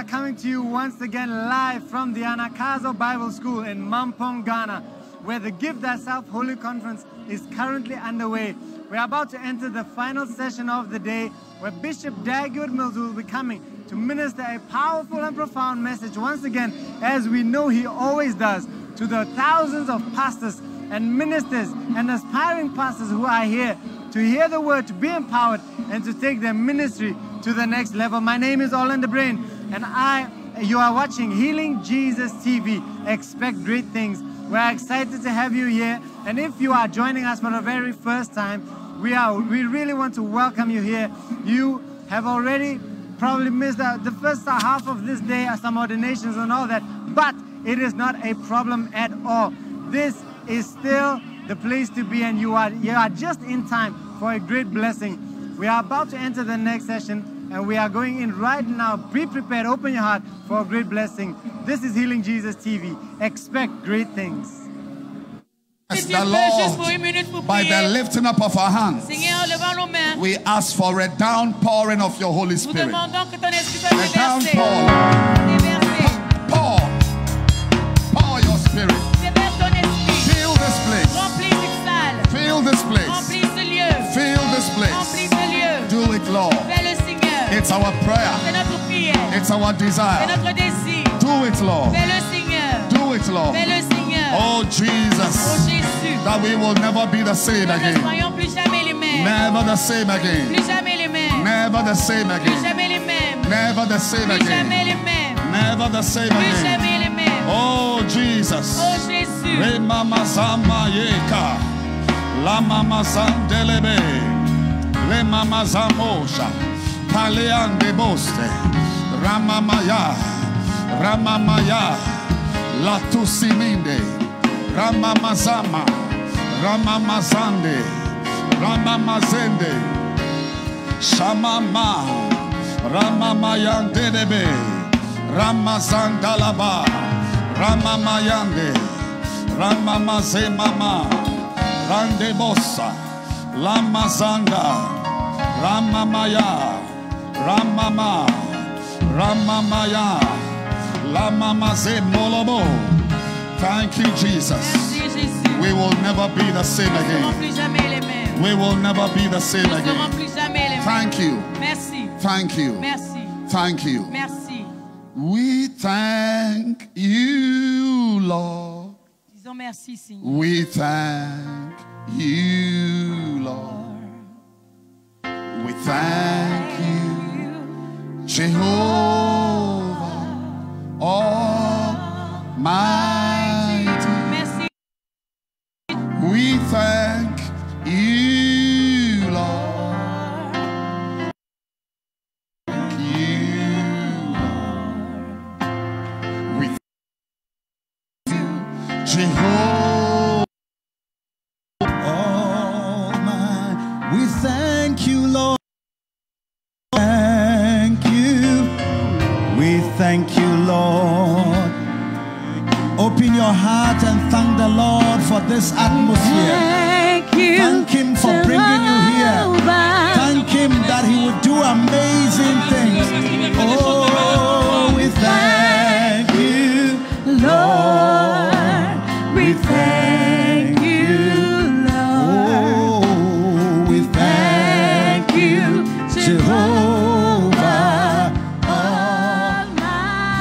are coming to you once again live from the Anakazo Bible School in Mampong, Ghana, where the Give Thyself Holy Conference is currently underway. We are about to enter the final session of the day, where Bishop Dag Heward-Mills will be coming to minister a powerful and profound message once again, as we know he always does, to the thousands of pastors and ministers and aspiring pastors who are here to hear the word, to be empowered, and to take their ministry to the next level. My name is Orlando Brain, and you are watching Healing Jesus TV. Expect great things. We're excited to have you here, and if you are joining us for the very first time, we really want to welcome you here. You have already probably missed the first half of this day, some ordinations and all that, but it is not a problem at all. This is still the place to be, and you are just in time for a great blessing. We are about to enter the next session, and we are going in right now. Be prepared, open your heart for a great blessing. This is Healing Jesus TV. Expect great things. The Lord, by the lifting up of our hands, we ask for a downpouring of your Holy Spirit. A downpouring. Pour your Spirit. Fill this place. Fill this place. Fill this place. Do it, Lord. It's our prayer. It's our desire. Do it, Lord. Do it, Lord. Oh, Jesus, that we will never be the same again. Never the same again. Never the same again. Never the same again. Never the same again. Oh, Jesus. Re mama sama yeka. La mama sandelebe. Le mama zamosha. Palean de boste. Ramamaya. Ramamaya. La tusiminde. Ramamazama. Ramamazande. Ramamazende. Shamama. Ramamayandebe. Ramazandalaba. Ramamayande. Ramamazemama. Randebosa. Lamazanda. Ramamaya. Ramama. Ramamaya. Lamamazemolobo. Thank you, Jesus. We will never be the same again. We will never be the same again. Thank you. Thank you. Thank you. We thank you, Lord. We thank you, Lord. We thank you, Jehovah Almighty. We thank you, Lord. Thank you, Lord. We thank you, Jehovah Almighty. We thank you, Lord. Thank you. We thank you, Lord. Open your heart and thank the Lord for this atmosphere. Thank Him for bringing you here. Thank Him that He would do amazing things. Oh, we thank you, Lord. We thank you, Lord. Oh, we thank you, Jehovah Almighty.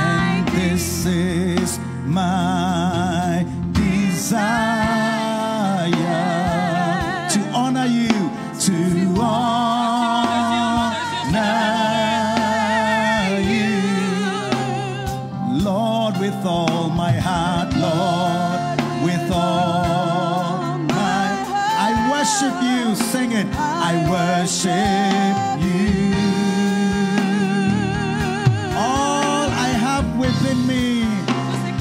And this is my desire to honor you, to honor you, Lord, with all my heart, Lord, with all my, I worship you, sing it, I worship you, all I have within me.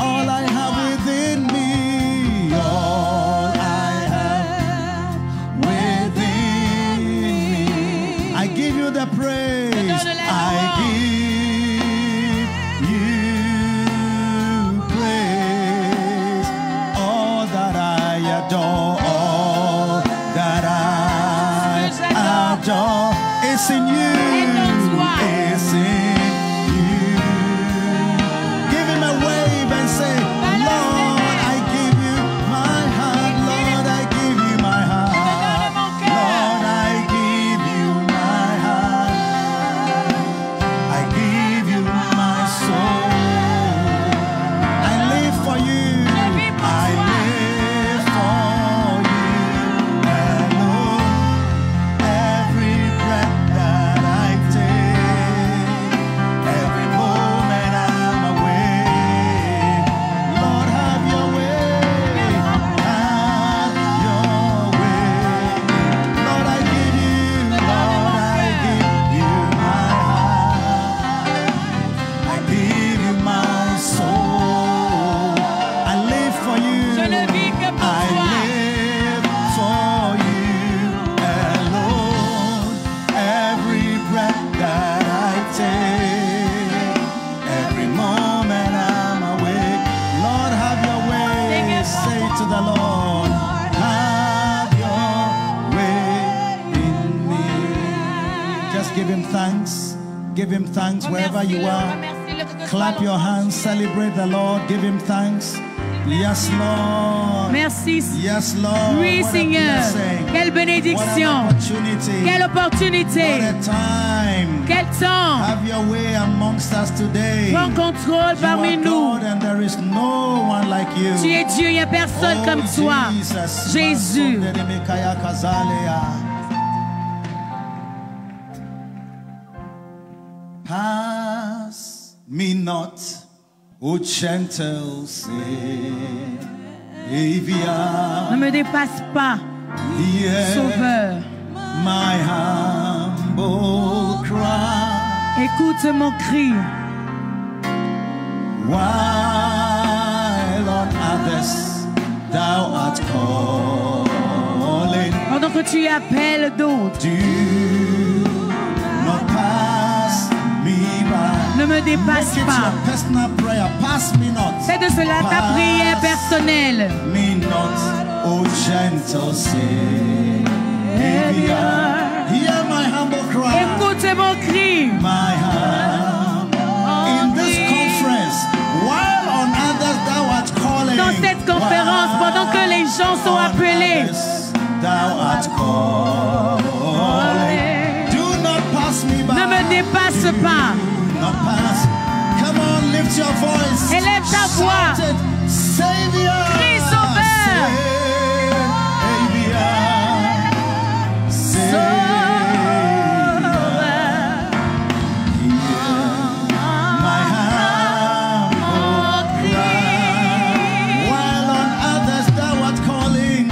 All I have within me, all I have within me, I give you the praise, I give you praise, all that I adore, all that I adore, it's in you, it's in you. give him thanks wherever you are. Clap your hands, celebrate the Lord, give him thanks. Yes, Lord. Merci. Yes, Lord. Oui, Seigneur. Quelle bénédiction. Quelle opportunité. Quel temps. Have your way amongst us today. Prends contrôle parmi nous. And there is no one like you. Tu es Dieu, il n'y a personne comme toi. Jésus. Pass me not, O gentle Savior. Ne me dépasse pas, Sauveur. My humble cry. Écoute mon cri. While on others thou art calling. Pendant que tu appelles d'autres. Do not pass me by. Ne me dépasse pas. Fais de cela ta prière personnelle. Me not, O gentle Savior. Hear my humble cry. Écoute mon cri. My heart. In this conference, while on others thou art calling. Dans cette conférence, pendant que les gens sont appelés. Thou art calling. Do not pass me by. Ne me dépasse pas. Not pass. Come on, lift your voice. Élève ta voix. Savior. Crie Sauveur. Savior. My humble cry. While on others thou art calling.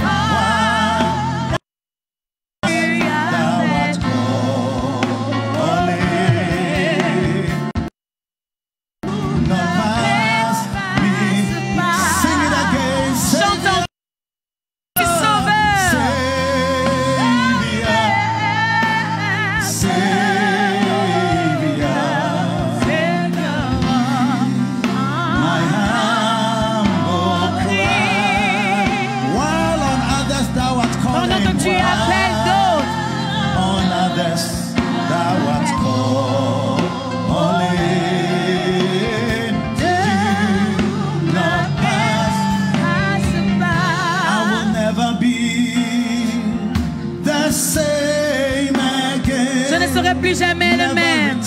Plus jamais le même.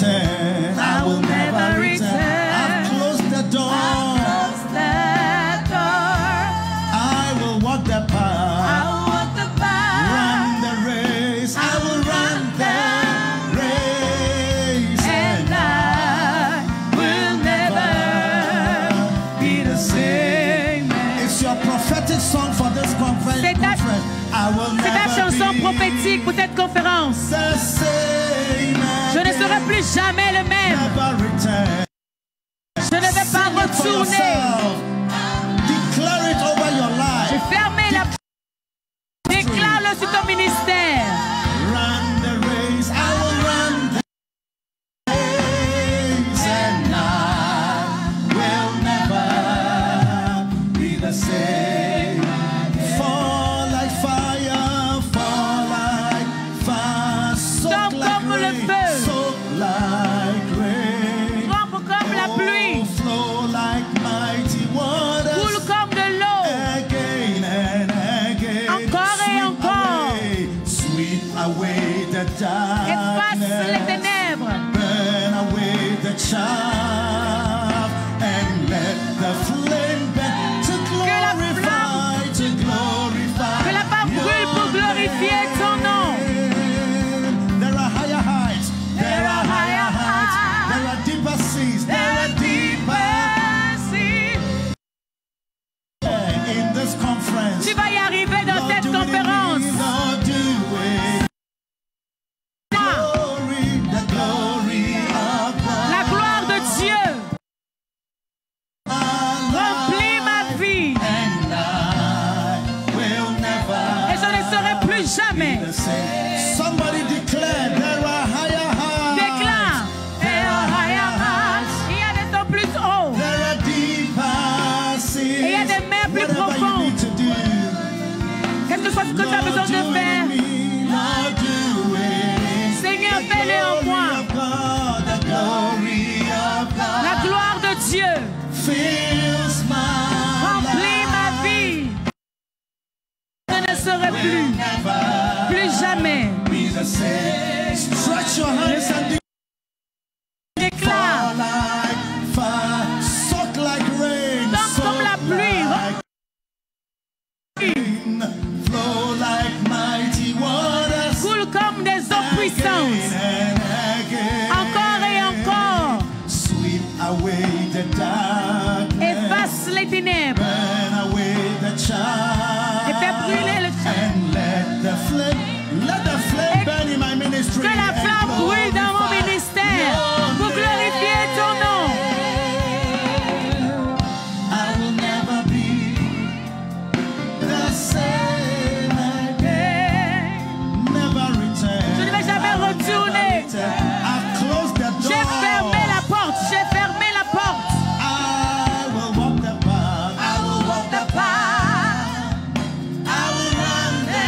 I will never return. I've closed the door. I will walk the path. Run the race. I will run the race. And I will never be the same. It's your prophetic song for this conference. C'est ta chanson prophétique pour cette conférence. Je ne serai plus jamais le même. Je ne vais pas retourner. Je ferme la porte. Déclare-le sur ton ministère. Run the race, I will run the race, and I will never be the same. Fall like fire, fall like fire, soak like rain, soak like rain, comme la pluie, flow like mighty waters, coule comme de l'eau, again and again, encore et encore, sweep away the efface les darkness, ténèbres, burn away the chaff, and let the flame burn to glorify, que la flamme brûle pour glorifier ton nom. There are higher heights, there are higher heights, there are deeper seas, there are deeper seas. in this conference. Tu vas y arriver dans cette conférence. La gloire de Dieu remplit ma vie. Et je ne serai plus jamais. Somebody declare there are higher heights. Déclare. There are higher heights. Il y a des temps plus hauts. There are deeper seas. Et il y a des mers plus profondes. Qu'est-ce que soit ce que tu as besoin de faire? Seigneur, fais-le en moi. plus jamais. Stretch your hands and Déclare. Soak like rain. Comme la pluie. Flow like mighty waters. Coule comme des eaux puissantes. Encore et encore. Sweep away the darkness. Efface les ténèbres. Burn away the child. Et fais brûler le char. And let the flame burn in my ministry. Que la flamme brûle dans mon ministère pour glorifier ton nom. I will never be the same again. Never return. Je ne vais jamais retourner. I've closed the door. J'ai fermé la porte. J'ai fermé la porte. I will walk the path. I will walk the path. I will run the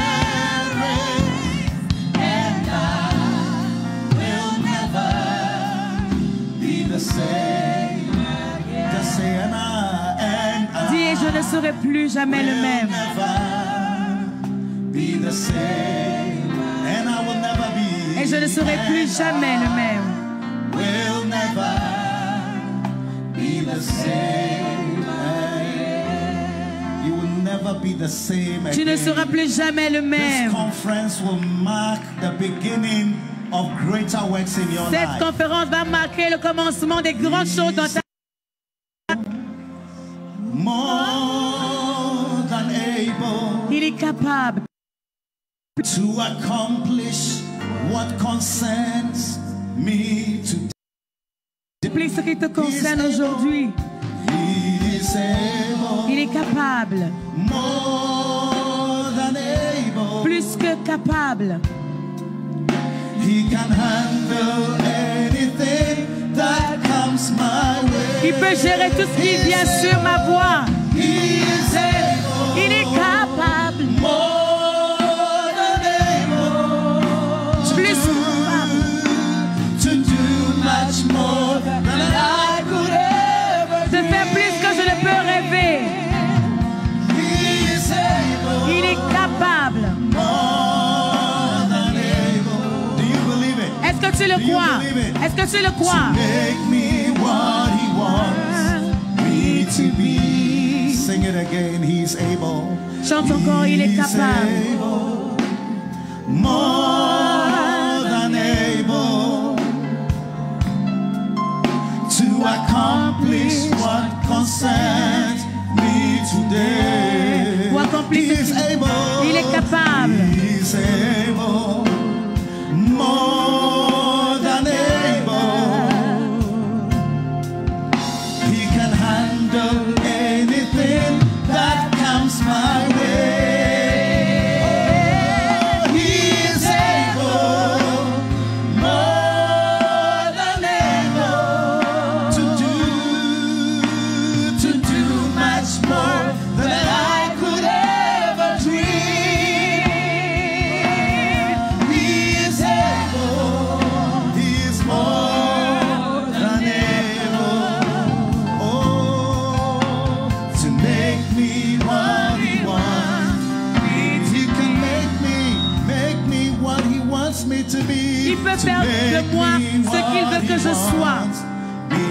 race. And I will never be the same again. The same and I Dis, et je ne serai plus jamais le will même. never be the same. And I will never be. Et je ne serai plus jamais le même. Will never be the same again. You will never be the same Tu ne again. seras plus jamais le This même. conference will mark the beginning of greater works in your Cette life. conférence va marquer le commencement des grandes choses dans ta More than able Il est capable to accomplish what concerns me today. d'accomplir ce qui te concerne aujourd'hui. He is able, Il est capable, more than able. plus que capable. He can handle anything that comes my way. Il peut gérer tout ce qui vient sur ma voie. He is able, Il est capable, more than able plus capable. to do much more than I could ever De faire plus que je ne peux rêver. He is able, Il est capable. more than able. Do you believe it? Est-ce que tu le crois? Est-ce que tu le crois? Make me what he wants me to be. Sing it again. He's able. Chante encore, il est He's capable. able, more than able to accomplish what concerns me today. Pour accomplir He ce is qui- able. Il est capable. He's able, more than able. He can handle anything that comes my way. Oh, he is able, more than able to do much more than I could ever dream. He is able, he is more than able. Oh, to make me what he wants. He can make me what he wants me to be. Il peut To faire de make moi me ce qu'il veut what que he je sois. wants me.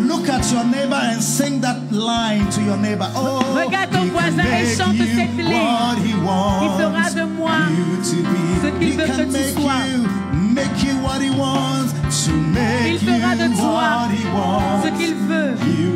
Look at your neighbor and sing that line to your neighbor. Oh, Regarde ton he can voisin et make chante you cette ligne. what he wants Il fera de moi you to be. ce qu'il He veut can que tu sois. make you what he wants to make Il fera de you toi what he wants ce qu'il veut you.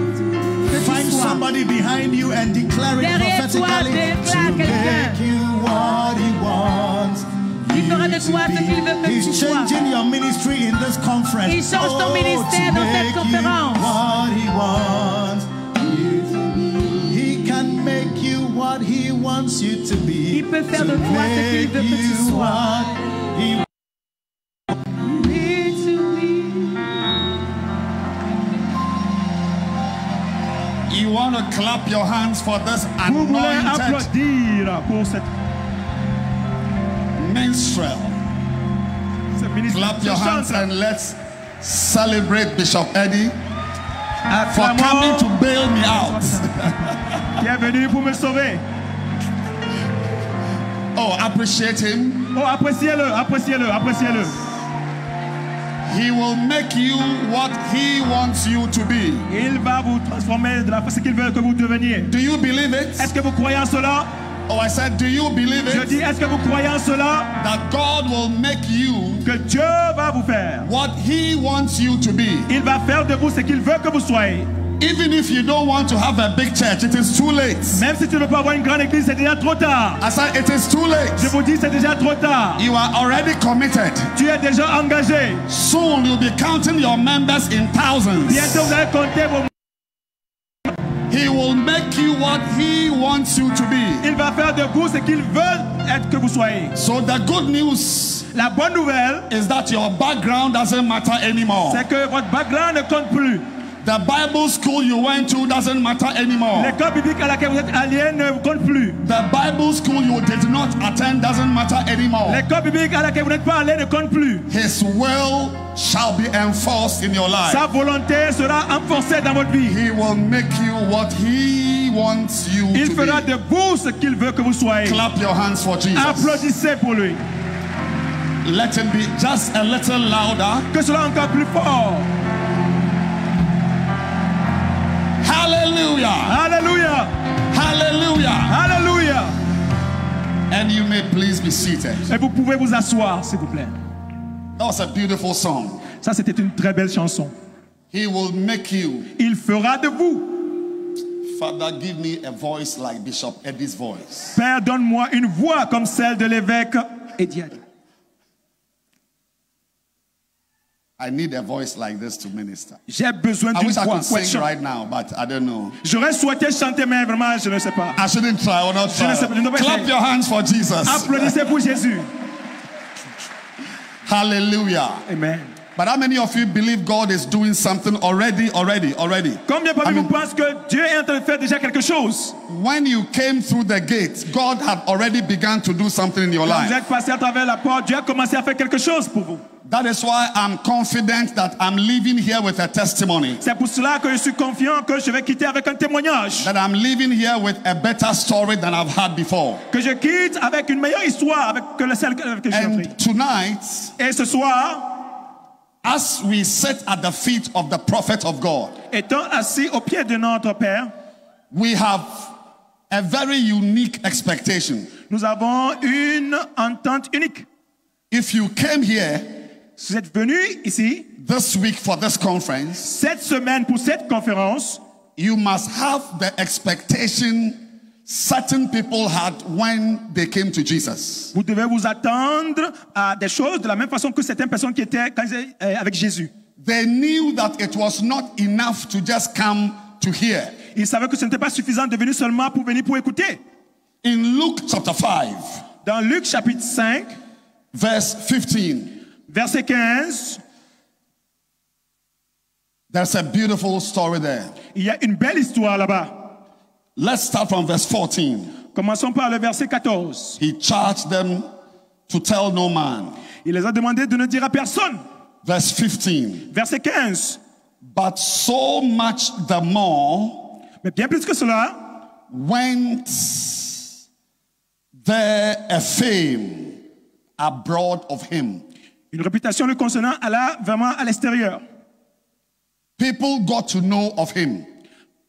que tu Find sois. somebody behind you and declare it Derrière toi, prophetically déclare to quelqu'un. make you what he wants. Il fera de you toi to ce be. qu'il veut que He's tu sois. changing your ministry in this conference. Il change ton Oh, ministère to dans cette make you conférence. what he wants you to be. He can make you what he wants you to be. Il peut faire To de toi ce qu'il veut que tu make you sois. what he You want to clap your hands for this Vous voulez anointed applaudir pour cette minstrel. ministre. Clap your hands and let's celebrate Bishop Eddie for Acclamons coming to bail me out. qui est venu pour me sauver. Oh, appreciate him. Oh, appréciez-le, appréciez-le, appréciez-le. He will make you what he wants you to be. Il va vous transformer de la façon qu'il veut que vous deveniez. Do you believe it? Est-ce que vous croyez en cela? Oh, I said, do you believe Je it? dis, est-ce que vous croyez en cela? That God will make you Que Dieu va vous faire. what he wants you to be. Il va faire de vous ce qu'il veut que vous soyez. Even if you don't want to have a big church, it is too late. Même si tu ne veux pas avoir une grande église, c'est déjà trop tard. I said, it is too late. Je vous dis, c'est déjà trop tard. You are already committed. Tu es déjà engagé. Soon you'll be counting your members in thousands. Bientôt, vous allez compter vos... He will make you what he wants you to be. Il va faire de vous ce qu'il veut être que vous soyez. So the good news La bonne nouvelle, is that your background doesn't matter anymore. c'est que votre background ne compte plus. The Bible school you went to doesn't matter anymore. L'école biblique à laquelle vous êtes allié ne compte plus. The Bible school you did not attend doesn't matter anymore. L'école biblique à laquelle vous n'êtes pas allé ne compte plus. His will shall be enforced in your life. Sa volonté sera enforcée dans votre vie. He will make you what he wants you Il to fera be. de vous ce qu'il veut que vous soyez. Clap your hands for Jesus. Applaudissez pour lui. Let it be just a little louder. Que cela encore plus fort. Hallelujah. Alléluia. Hallelujah. Alléluia. And you may please be seated. Et vous pouvez vous asseoir, s'il vous plaît. That was a beautiful song. Ça, c'était une très belle chanson. He will make you. Il fera de vous. Father, give me a voice like Bishop Eddie's voice. Père, donne-moi une voix comme celle de l'évêque Ediad. I need a voice like this to minister. J'ai besoin I d'une wish I voix. could sing right now, but I don't know. J'aurais souhaité chanter, mais vraiment, je ne sais pas. I shouldn't try or not Je ne sais pas, je ne dois try. pas Clap essayer. your hands for Jesus. Applaudissez pour Jésus. Hallelujah. Amen. But how many of you believe God is doing something already? Combien parmi vous pensent que Dieu est en train de faire déjà quelque chose? When you came through the gate, God had already begun to do something in your Quand vous life. êtes passé à travers la porte, Dieu a commencé à faire quelque chose pour vous. That is why I'm confident that I'm leaving here with a testimony. C'est pour cela que je suis confiant que je vais quitter avec un témoignage. That I'm leaving here with a better story than I've had before. Que je quitte avec une meilleure histoire que celle que j'ai apprise. And tonight, Et ce soir, as we sit at the feet of the prophet of God, étant assis au pied de notre Père, we have a very unique expectation. nous avons une entente unique. If you came here Si vous êtes venus ici, this week for this conference, cette semaine pour cette conférence, you must have the expectation certain people had when they came to Jesus. vous devez vous attendre à des choses de la même façon que certaines personnes qui étaient quand ils étaient, avec Jésus. They knew that it was not enough to just come to hear. Ils savaient que ce n'était pas suffisant de venir seulement pour venir pour écouter. In Luke chapter 5, Dans Luc chapitre 5, verse 15, verset 15, there's a beautiful story there. il y a une belle histoire là-bas. Let's start from verse 14. Commençons par le verset 14. He charged them to tell no man. Il les a demandé de ne dire à personne. Verse 15. Verset 15. But so much the more Mais bien plus que cela, went there a fame abroad of him. une réputation le concernant alla vraiment à l'extérieur. People got to know of him.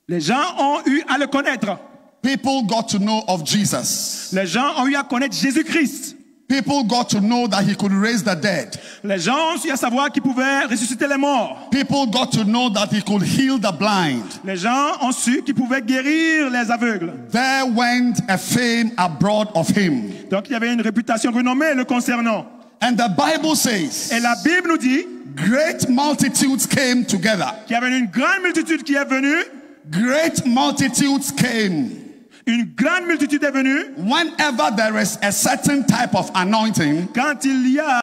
Les gens ont eu à le connaître. People got to know of Jesus. Les gens ont eu à connaître Jésus-Christ. People got to know that he could raise the dead. Les gens ont eu à savoir qu'il pouvait ressusciter les morts. People got to know that he could heal the blind. Les gens ont su qu'il pouvait guérir les aveugles. There went a fame abroad of him. Donc il y avait une réputation renommée le concernant. And the Bible says, Et la Bible nous dit great multitudes came together. qu'il y avait une grande multitude qui est venue. Great multitudes came. Une grande multitude est venue. Whenever there is a certain type of anointing, Quand il y a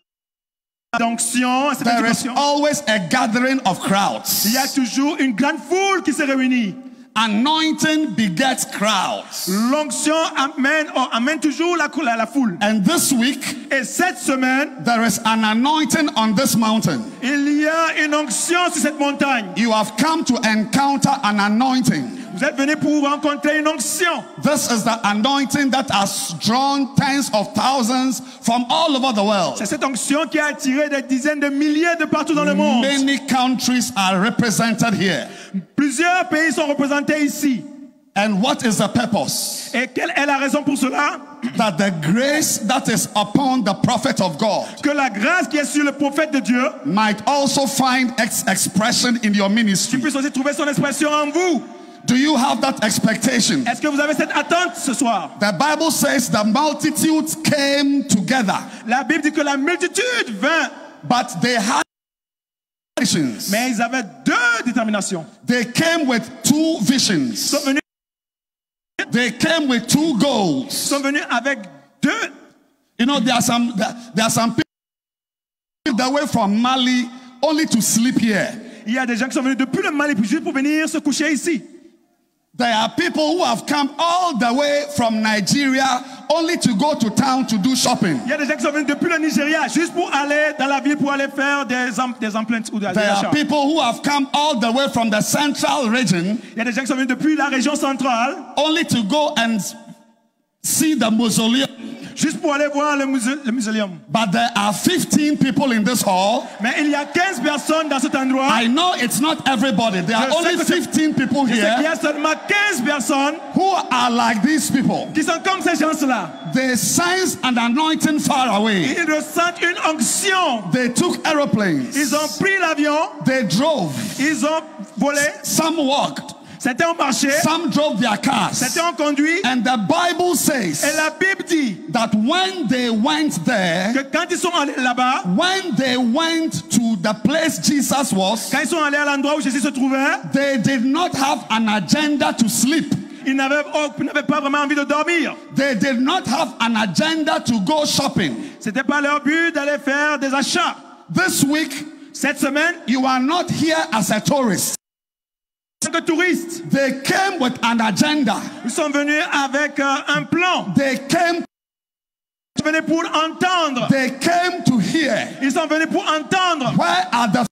d'onction, cette there is onction, always a gathering of il crowds. y a toujours une grande foule qui se réunit. Anointing begets crowds. L'onction amène toujours la foule. And this week, Et cette semaine, there is an anointing on this mountain. il y a une onction sur cette montagne. You have come to encounter an anointing. Vous êtes venus pour rencontrer une onction. This is the anointing that has drawn tens of thousands from all over the world. C'est cette onction qui a attiré des dizaines de milliers de partout dans le monde. Many countries are represented here. Plusieurs pays sont représentés ici. And what is the purpose? Et quelle est la raison pour cela? That the grace that is upon the prophet of God Que la grâce qui est sur le prophète de Dieu might also find expression in your ministry. puisse aussi trouver son expression en vous. Do you have that expectation? Est-ce que vous avez cette attente ce soir? The Bible says the multitudes came together, La Bible dit que la multitude vint, but they had visions. mais ils avaient deux déterminations. They came with two Ils visions. sont venus, They came with two goals. sont venus avec deux. You know, there are some people away from Mali only to sleep here. Il y a des gens qui sont venus depuis le Mali juste pour venir se coucher ici. There are people who have come all the way from Nigeria only to go to town to do shopping. Il y a des gens qui sont venus depuis le Nigeria juste pour aller dans la ville pour aller faire des empreintes ou des There achats. are people who have come all the way from the central region Il y a des gens qui sont venus depuis la région centrale only to go and see the mausoleum. juste pour aller voir le mausoleum. But there are 15 people in this hall. Mais il y a 15 personnes dans cet endroit. I know it's not everybody. There are Je sais only que c'est- 15 people Je sais qu'il y here a seulement 15 personnes who are like these people. qui sont comme ces gens-là. They sense an anointing far away. Ils ressentent une onction. They took aeroplanes. Ils ont pris l'avion, They drove. ils ont volé, Some walked. certains ont marché, Some drove their cars. certains ont conduit. And the Bible Et says la Bible dit that when they went there, que quand ils sont allés là-bas, when they went to the place Jesus was, quand ils sont allés à l'endroit où Jésus se trouvait, they did not have an agenda to sleep. ils n'avaient pas vraiment envie de dormir. They did not have an agenda to go shopping. C'était pas leur but d'aller faire des achats. This week, Cette semaine, you are not here as a tourist. en tant que touristes, They came with an agenda. ils sont venus avec un plan. They came, Ils sont venus pour entendre. they came to hear. Ils sont venus pour entendre. Where are the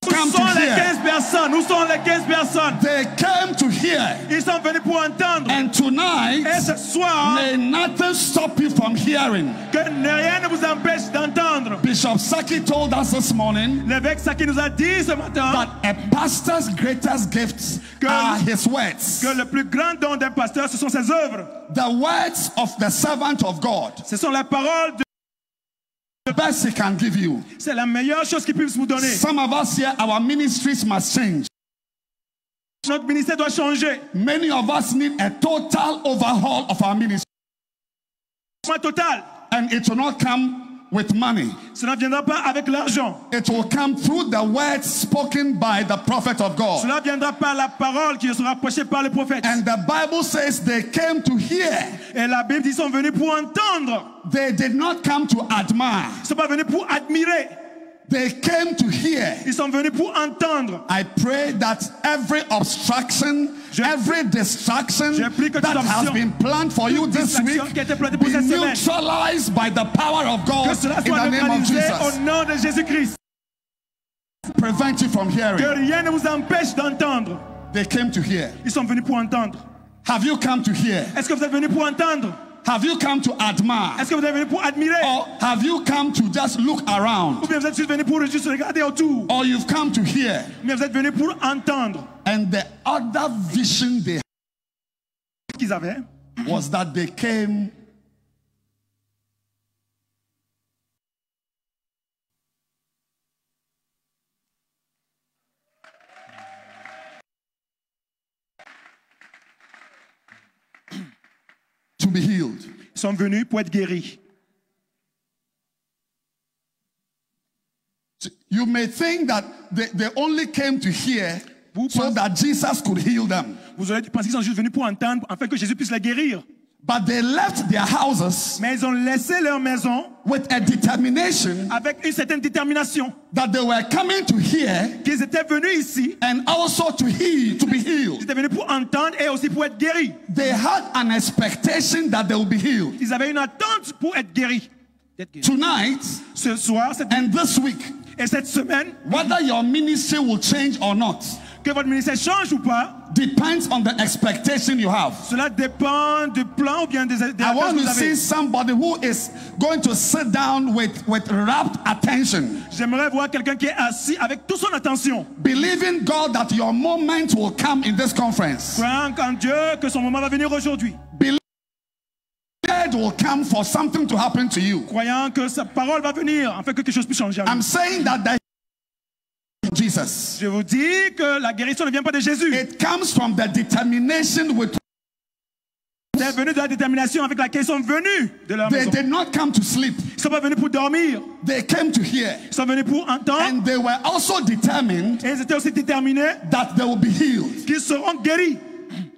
Où come sont to les hear? 15 personnes? Où sont les 15 personnes? They came to hear. Ils sont venus pour entendre. And tonight, Et ce soir, may nothing stop you from hearing. que rien ne vous empêche d'entendre. Bishop Saki told us this morning L'évêque Saki nous a dit ce matin that a pastor's greatest gifts are his words. que le plus grand don d'un pasteur, ce sont ses œuvres. The words of the servant of God. Ce sont les paroles de... The best he can give you. C'est la meilleure chose qu'il puisse vous donner. Some of us here, our ministries must change. Notre ministère doit changer. Many of us need a total overhaul of our ministry. Total. And it will not come with money. Cela ne viendra pas avec l'argent. It will come through the words spoken by the prophet of God. Cela viendra par la parole qui sera prêchée par le prophète. And the Bible says they came to hear. Et la Bible dit qu'ils sont venus pour entendre. They did not come to admire. Ils ne sont pas venus pour admirer. They came to hear. Ils sont venus pour entendre. I pray that every obstruction, every distraction that has been planned for you this week be neutralized by the power of God in the name of Jesus. Au nom de Jésus-Christ. Prevent you from Que hearing. rien ne vous empêche d'entendre. They came to hear. Ils sont venus pour entendre. Have you come to hear? Est-ce que vous êtes venus pour entendre? Have you come to admire? Est-ce que vous êtes venus pour admirer? Or have you come to just look around? Ou bien vous êtes juste venus pour juste regarder autour? Or you've come to hear? Mais vous êtes venus pour entendre. And the other vision they Ce qu'ils avaient, was that they came to be healed. ils sont venus pour être guéris. You may think that they only came to hear so that Jesus could heal them. Vous aurez pensé qu'ils sont juste venus pour entendre, afin que Jésus puisse les guérir. But they left their houses Mais ils ont laissé leur maison with a determination avec une certaine détermination. that they were coming to hear Qu'ils étaient venus ici, and also to heal, to be ils healed. étaient venus pour entendre et aussi pour être guéris. They had an expectation that they will be healed. Ils avaient une attente pour être guéris. Tonight Ce soir and this week, et cette semaine, whether your ministry will change or not, que votre ministère change ou pas, depends on the expectation you have. Cela dépend du plan ou bien des I want to see somebody who is going to sit down with rapt attention. J'aimerais voir quelqu'un qui est assis avec toute son attention. Believing God that your moment will come in this conference. Croyant en Dieu que son moment va venir aujourd'hui. Will come for something to happen to you. Croyant que sa parole va venir afin que quelque chose puisse changer. I'm saying that Jesus. Je vous dis que la guérison ne vient pas de Jésus. It comes from the determination with. C'est venu de la détermination avec laquelle ils sont venus de leur maison. They did not come to sleep. Ils sont pas venus pour dormir. They came to hear. Ils sont venus pour entendre. And they were also determined. Et ils étaient aussi déterminés that they will be healed. Qu'ils seront guéris.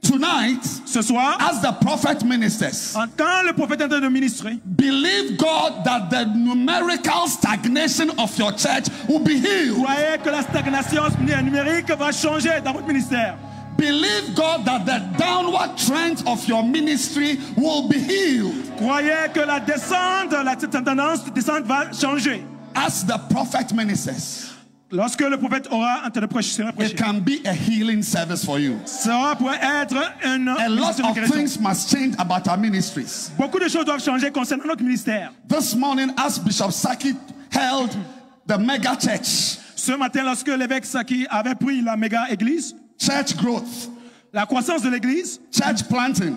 Tonight, ce soir, as the prophet ministers, quand le prophète est en train de ministrer, believe God that the numerical stagnation of your church will be healed. Croyez que la stagnation numérique va changer dans votre ministère. Believe God that the downward trend of your ministry will be healed. Croyez que la descente, la tendance de descente va changer. As the prophet ministers, lorsque le prophète aura en train de prêcher, it can be a healing service for you. Ça pourrait être a lot of things must change about our ministries. Beaucoup de choses doivent changer concernant notre ministère. This morning, as Bishop Saki held the mega church, ce matin, lorsque l'évêque Saki avait pris la méga église, church growth, la croissance de l'église, church planting,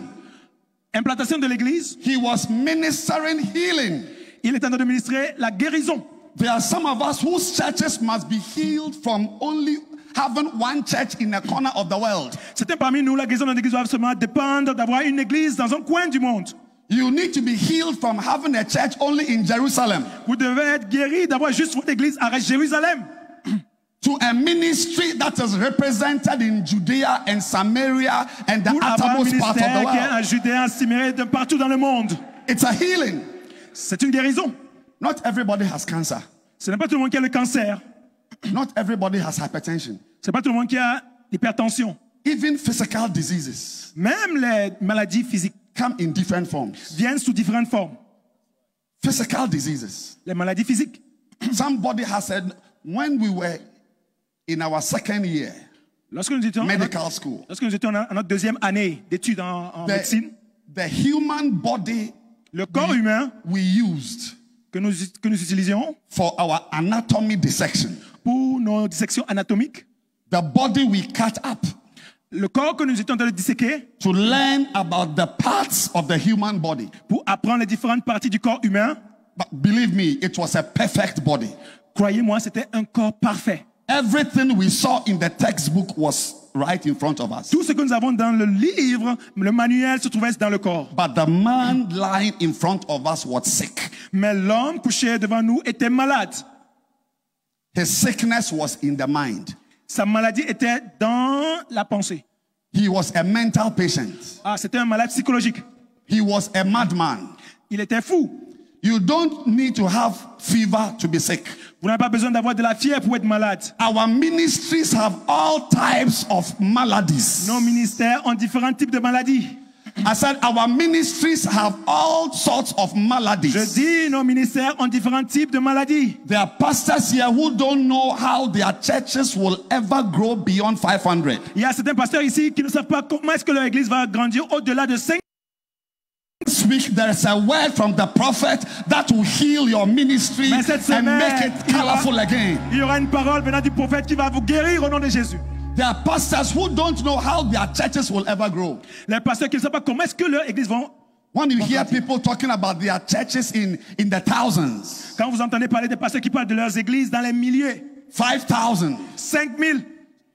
implantation de l'église, he was ministering healing. Il est en train de ministrer la guérison. There are some of us whose churches must be healed from only having one church in a corner of the world. Certains parmi nous, la guérison de l'église doit seulement dépendre d'avoir une église dans un coin du monde. You need to be healed from having a church only in Jerusalem. Vous devez être guéri d'avoir juste votre église à Jérusalem. To a ministry that is represented in Judea and Samaria and the uttermost part of the world. En Judée, en Samarie, de partout dans le monde. It's a healing. C'est une guérison. Not everybody has cancer. Ce n'est pas tout le monde qui a le cancer. Not everybody has hypertension. Ce n'est pas tout le monde qui a l'hypertension. Even physical diseases. Même les maladies physiques come in different forms. Viennent sous différentes formes. Physical diseases. Les maladies physiques. Somebody has said when we were in our second year, lorsque nous étions medical school, lorsque nous étions en notre deuxième année d'études en médecine, the human body, le corps humain, we used que nous utilisions for our anatomy dissection, pour nos dissections anatomiques, the body we cut up, le corps que nous étions en train de disséquer, to learn about the parts of the human body, pour apprendre les différentes parties du corps humain. But believe me, it was a perfect body. Croyez-moi, c'était un corps parfait. Everything we saw in the textbook was right in front of us. Tout ce que nous avons dans le livre, le manuel se trouvait dans le corps. But the man lying in front of us was sick. Mais l'homme couché devant nous était malade. His sickness was in the mind. Sa maladie était dans la pensée. He was a mental patient. Ah, c'était un malade psychologique. He was a madman. Il était fou. You don't need to have fever to be sick. Vous n'avez pas besoin d'avoir de la fièvre pour être malade. Our ministries have all types of maladies. Nos ministères ont différents types de maladies. I said our ministries have all sorts of maladies. Je dis nos ministères ont différents types de maladies. There are pastors here who don't know how their churches will ever grow beyond 500. Il y a certains pasteurs ici qui ne savent pas comment est-ce que leur église va grandir au-delà de 5. This week there is a word from the prophet that will heal your ministry and make it colorful again. Il y aura une parole venant du prophète qui va vous guérir au nom de Jésus. There are pastors who don't know how their churches will ever grow. Les pasteurs qui ne savent pas comment est-ce que leur église vont. When you hear people talking about their churches in the thousands. Quand vous entendez parler des pasteurs qui parlent de leurs églises dans les milliers. 5,000. 5,000.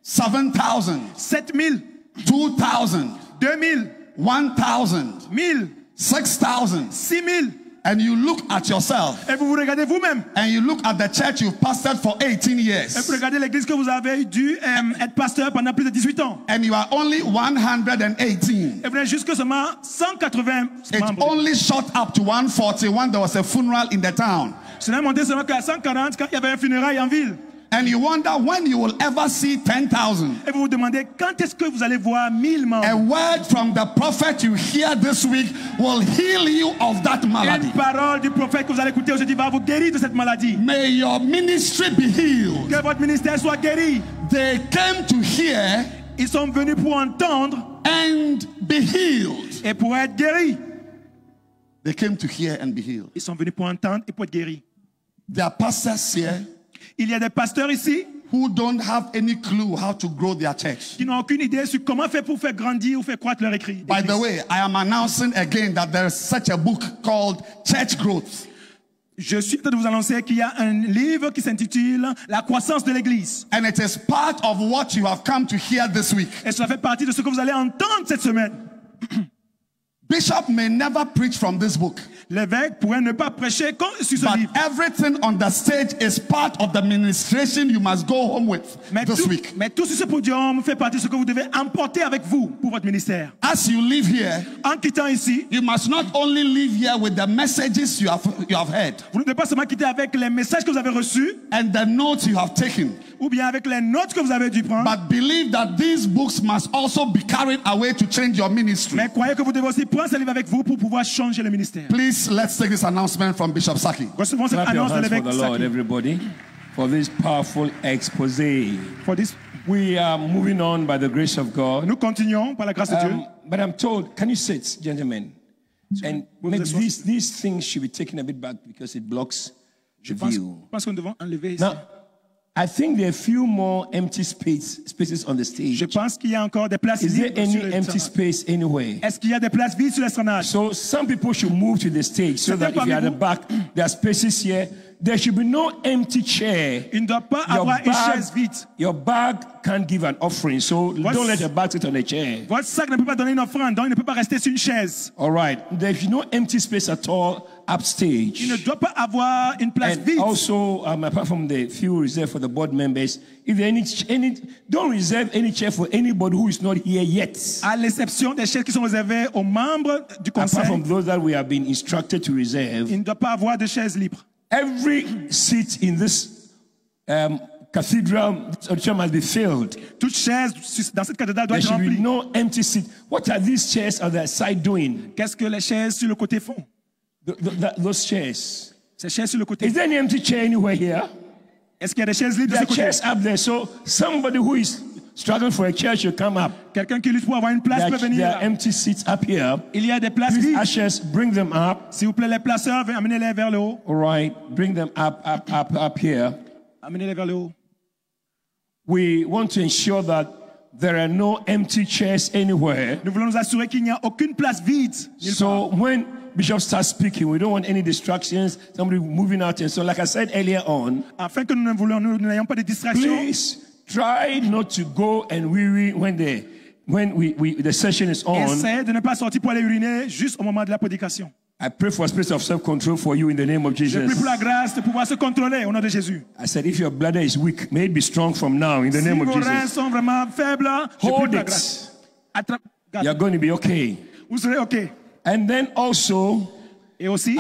7,000. 7,000. 2,000. 2,000. 1,000. 1,000. 6,000. 6,000. And you look at yourself. Et vous vous regardez vous-même. And you look at the church you've pastored for 18 years. Et vous regardez l'église que vous avez dû être pasteur pendant plus de 18 ans. And you are only 118. Et vous êtes jusque seulement 180 membres. It only shot up to 140 when there was a funeral in the town. Cela est monté seulement qu'à 140 quand il y avait un funérail en ville. And you wonder when you will ever see 10,000. Et vous vous demandez quand est-ce que vous allez voir 1000 membres. A word from the prophet you hear this week will heal you of that malady. Une parole du prophète que vous allez écouter aujourd'hui va vous guérir de cette maladie. May your ministry be healed. Que votre ministère soit guéri. They came to hear. Ils sont venus pour entendre and be healed. Et pour être guéris. They came to hear and be healed. Ils sont venus pour entendre et pour être guéris. There are pastors here. Il y a des pasteurs ici who don't have any clue how to grow their church. Qui n'ont aucune idée sur comment faire pour faire grandir ou faire croître leur église. By the way, I am announcing again that there is such a book called Church Growth. Je suis en train de vous annoncer qu'il y a un livre qui s'intitule La croissance de l'église. And it is part of what you have come to hear this week. Et cela fait partie de ce que vous allez entendre cette semaine. Bishop may never preach from this book. L'évêque pourrait ne pas prêcher sur ce livre. But everything on the stage is part of the ministration you must go home with this week. Mais tout sur ce podium fait partie de ce que vous devez emporter avec vous pour votre ministère. As you live here, en quittant ici, you must not only live here with the messages you have heard. Vous ne devez pas seulement quitter avec les messages que vous avez reçus, and the notes you have taken. Ou bien avec les notes que vous avez dû prendre. But believe that these books must also be carried away to change your ministry. Mais croyez que vous devez aussi prendre ce livre avec vous pour pouvoir changer le ministère. Please, let's take this announcement from Bishop Saki. Recevons cette annonce de l'évêque Saki. Lord, everybody, for this powerful exposé. We are moving on by the grace of God. Nous continuons par la grâce de Dieu. But I'm told, can you sit, gentlemen? And maybe these things should be taken a bit back because it blocks the view. Je pense que nous devons enlever ici. Now, I think there are a few more empty spaces on the stage. Je pense qu'il y a encore des places vides. Is there any sur empty space anywhere? Est-ce qu'il y a des places vides sur l'estranage? So some people should move to the stage so that if you're at the back, there are spaces here. There should be no empty chair. Il ne doit pas avoir une chaise vide. Your bag can't give an offering, so don't let your bag sit on a chair. Votre sac ne peut pas donner une offrande, donc il ne peut pas rester sur une chaise. All right. There should be no empty space at all upstage. Il ne doit pas avoir une place vide. Also, apart from the few reserved for the board members, if there any, don't reserve any chair for anybody who is not here yet. À l'exception des chaises qui sont réservées aux membres du conseil. Apart from those that we have been instructed to reserve. Il ne doit pas avoir de chaises libres. Every seat in this cathedral must be filled. Toute chaise dans cette cathédrale doit être remplie. There should be no empty seat. What are these chairs on the side doing? Qu'est-ce que les chaises sur le côté font? Those chairs. Ces chaises sur le côté. Is there any empty chair anywhere here? Est-ce qu'il y a des chaises libres de ce côté? There are chairs up there, so somebody who is struggling for a chair should come up. Quelqu'un qui lutte pour avoir une place peut venir. There are empty seats up here. Il y a des places vides. Ushers, bring them up. S'il vous plaît, les placeurs, amenez-les vers le haut. All right, bring them up here. Amenez-les vers le haut. We want to ensure that there are no empty chairs anywhere. Nous voulons nous assurer qu'il n'y a aucune place vide. So when Bishop starts speaking, we don't want any distractions, somebody moving out. And so, like I said earlier on, afin que nous n'ayons pas de distractions. Please try not to go and weary when the session is on. Essayez de ne pas sortir pour aller uriner juste au moment de la prédication. I pray for a spirit of self-control for you in the name of Jesus. Je prie pour la grâce de pouvoir se contrôler au nom de Jésus. I said, if your bladder is weak, may it be strong from now in the name of Jesus. Si vos reins sont vraiment faibles, hold it. You're going to be okay. Vous serez okay. And then also, et aussi,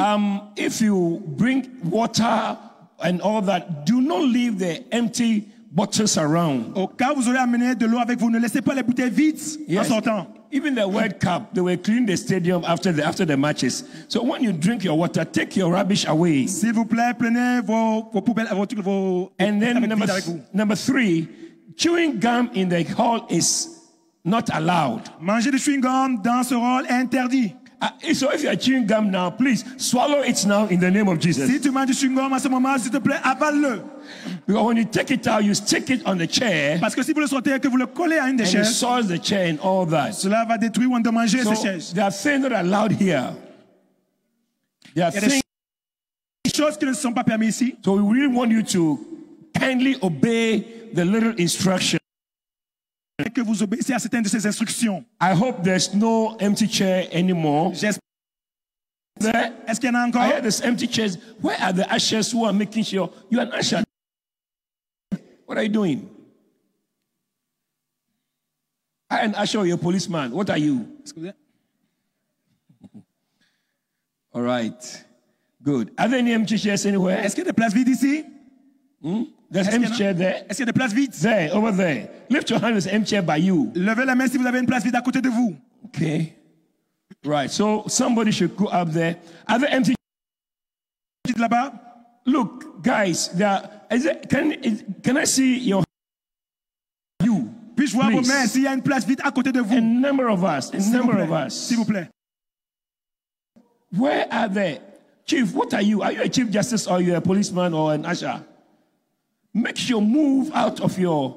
if you bring water and all that, do not leave the empty bottles around. Au cas où vous aurez amené de l'eau avec vous, ne laissez pas les bouteilles vides en sortant. Even the World Cup, they were cleaning the stadium after the matches. So when you drink your water, take your rubbish away. S'il vous plaît, prenez vos poubelles, vos and then number 3, chewing gum in the hall is not allowed. Manger du chewing gum dans ce hall est interdit. So if you are chewing gum now, please swallow it now in the name of Jesus. Si tu manges du chewing gum à ce moment, s'il te plaît, avale-le. Because when you take it out, you stick it on the chair. Parce que si vous le sortez et que vous le collez à une des chaises, and it soils the chair and all that. Cela va détruire ou endommager ces chaises. There are things that are allowed here. There are things. Choses qui ne sont pas permises ici. So we really want you to kindly obey the little instruction. Que vous obéissez à certaines de ces instructions. I hope there's no empty chair anymore. Est-ce qu'il y en a encore? I hear there's empty chairs. Where are the ushers who are making sure you're an usher? What are you doing? I'm an usher or you're a policeman. What are you? All right. Good. Are there any empty chairs anywhere? Est-ce qu'il y a des places vides ici? There's empty chair there. Est-ce qu'il y a des places vides? There, over there. Lift your hand. There's an empty chair by you. Levez la main si vous avez une place vide à côté de vous. Okay. Right. So somebody should go up there. Are there empty chairs là-bas? Look, guys, can I see your you? Puis-je voir vos mains s'il y a une place vide à côté de vous? A number of us. A number of us. S'il vous plaît. Where are they? Chief, what are you? Are you a chief justice or are you a policeman or an usher? Make sure move out of your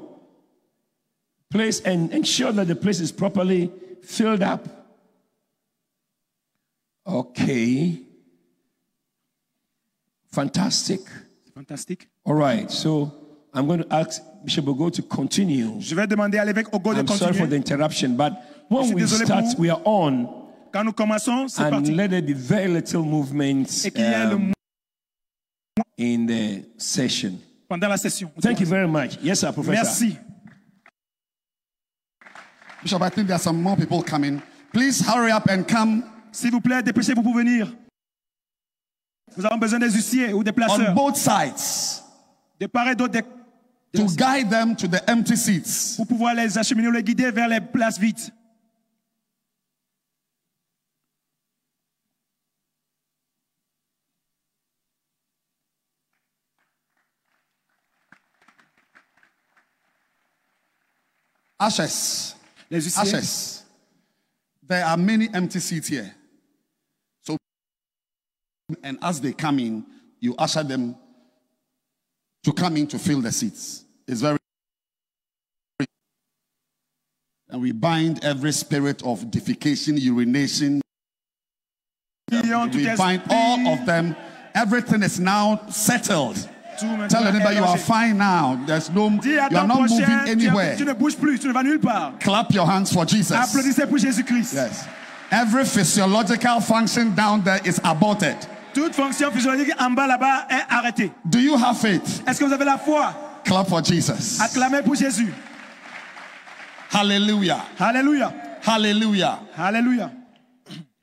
place and ensure that the place is properly filled up. Okay. Fantastic. Fantastic. All right. So I'm going to ask Bishop Ogo to continue. Je vais demander à l'évêque Ogo de continuer. I'm sorry for the interruption, but when we start, we are on. Quand nous commençons, c'est and parti. Let there be very little movement in the session. Pendant la session. Thank you very much. Yes, sir, Professor. Merci. Bishop, I think there are some more people coming. Please hurry up and come. S'il vous plaît, dépêchez-vous pour venir. Nous avons besoin des huissiers ou des placeurs. On both sides. De part et d'autre. To guide them to the empty seats. Pour pouvoir les acheminer ou les guider vers les places vides. Ashes. Les huissiers. Ashes. There are many empty seats here. So, and as they come in, you usher them to come in to fill the seats. It's very. And we bind every spirit of defecation, urination. We bind all of them. Everything is now settled. Tell your neighbor you are fine now. There's no, you are not moving anywhere. Tu ne bouges plus, tu ne vas nulle part. Clap your hands for Jesus. Applaudissez pour Jésus-Christ. Yes. Every physiological function down there is aborted. Toute fonction physiologique en bas là-bas est arrêtée. Do you have faith? Est-ce que vous avez la foi? Clap for Jesus. Acclamez pour Jésus. Hallelujah. Hallelujah. Hallelujah. Hallelujah.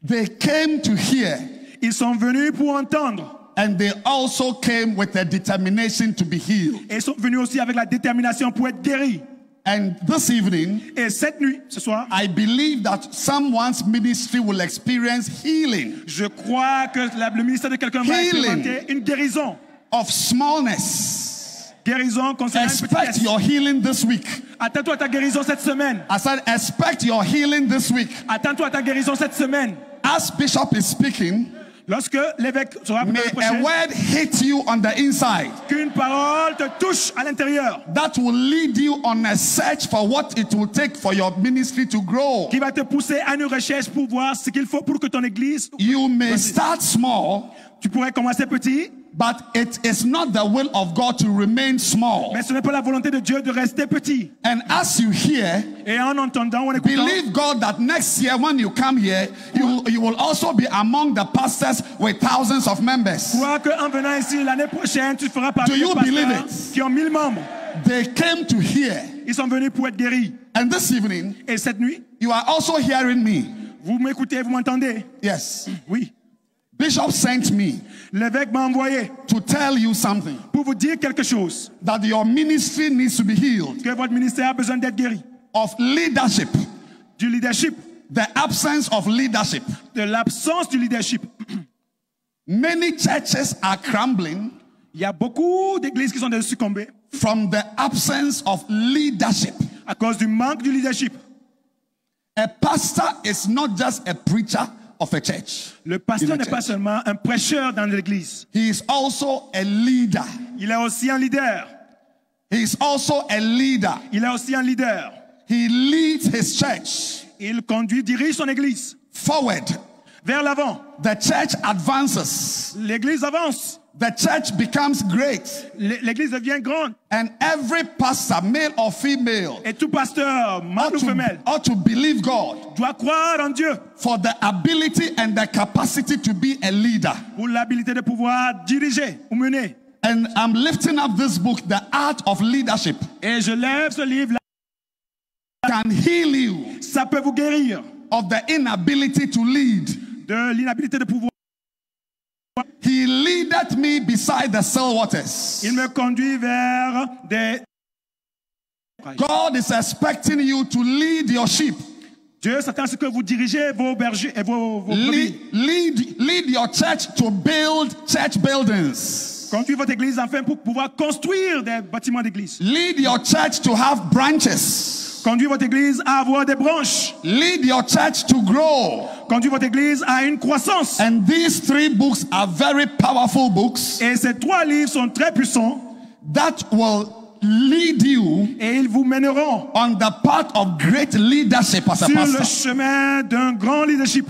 They came to hear. Ils sont venus pour entendre. And they also came with a determination to be healed. Et ils sont venus aussi avec la détermination pour être guéris. And this evening, et cette nuit, ce soir, I believe that someone's ministry will experience healing. Je crois que le ministère de quelqu'un va expérimenter une guérison. Of smallness. Guérison concernant une petitesse. Expect your healing this week. Attends-toi à ta guérison cette semaine. I said, expect your healing this week. Attends-toi à ta guérison cette semaine. As Bishop is speaking, lorsque l'évêque sera may a word hit you on the inside. Qu'une parole te touche à l'intérieur. That will lead you on a search for what it will take for your ministry to grow. Qui va te pousser à une recherche pour voir ce qu'il faut pour que ton église. You may start small. Tu pourrais commencer petit. But it is not the will of God to remain small. Mais ce n'est pas la volonté de Dieu de rester petit. And as you hear, et en entendant, en écoutant, believe God that next year when you come here, you will also be among the pastors with thousands of members. Crois que en venant ici l'année prochaine, tu feras partie des pasteurs qui ont 1000 membres. They came to hear. Ils sont venus pour être guéris. And this evening, et cette nuit, you are also hearing me. Vous m'écoutez, vous m'entendez? Yes. Oui. Bishop sent me. L'évêque m'a envoyé to tell you something. Pour vous dire quelque chose. That your ministry needs to be healed. Que votre ministère a besoin d'être guéri. Of leadership. Du leadership. The absence of leadership. De l'absence du leadership. Many churches are crumbling. Il y a beaucoup d'églises qui sont succombées. From the absence of leadership. À cause du manque du leadership. A pastor is not just a preacher of a church. Le pasteur n'est pas seulement un prêcheur dans l'église. He is also a leader. Il est aussi un leader. He is also a leader. Il est aussi un leader. He leads his church. Il dirige son église. Forward. Vers l'avant. The church advances. L'église avance. The church becomes great. L'église devient grande. And every pastor, male or female, et tout pasteur, mâle ou femelle, ought to believe God doit croire en Dieu for the ability and the capacity to be a leader. Pour l'habilité de pouvoir diriger ou mener. And I'm lifting up this book, The Art of Leadership. Et je lève ce livre. Can heal you. Ça peut vous guérir. Of the inability to lead. De l'inabilité de pouvoir He leadeth me beside the still waters. Il me conduit vers des... God is expecting you to lead your sheep. Dieu s'attend à ce que vous dirigez vos bergers et vos brebis. Lead your church to build church buildings. Conduire votre église enfin pour pouvoir construire des bâtiments d'église. Lead your church to have branches. Conduire votre église à avoir des branches. Lead your church to grow. Conduire votre église à une croissance. And these 3 books are very powerful books. Et ces 3 livres sont très puissants. That will lead you et ils vous mèneront on the path of great leadership as a sur pastor. le chemin d'un grand leadership.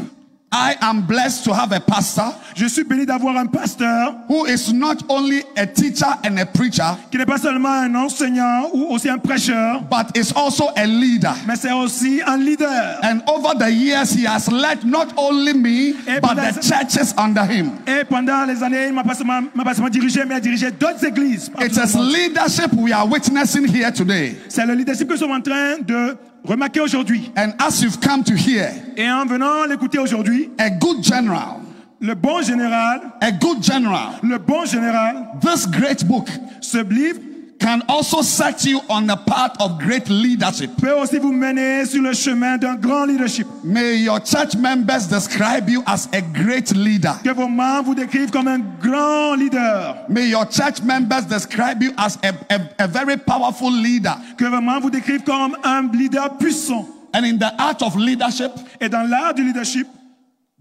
I am blessed to have a pastor. Je suis béni d'avoir un pasteur who is not only a teacher and a preacher, qui n'est pas seulement un enseignant ou aussi un prêcheur, but is also a leader. Mais c'est aussi un leader. And over the years, he has led not only me, but the churches under him. Et pendant les années, il m'a pas seulement dirigé, mais il a dirigé d'autres églises. It is leadership we are witnessing here today. C'est le leadership que nous sommes en train de remarquer aujourd'hui. And as you've come to hear, et en venant l'écouter aujourd'hui, a good general, le bon général, a good general, le bon général, this great book, ce livre, can also set you on the path of great leadership. Peut aussi vous mener sur le chemin d'un grand leadership. May your church members describe you as a great leader. Que vos membres vous décrivent comme un grand leader. May your church members describe you as a very powerful leader. Que vos membres vous décrivent comme un leader puissant. And in the art of leadership, et dans l'art du leadership,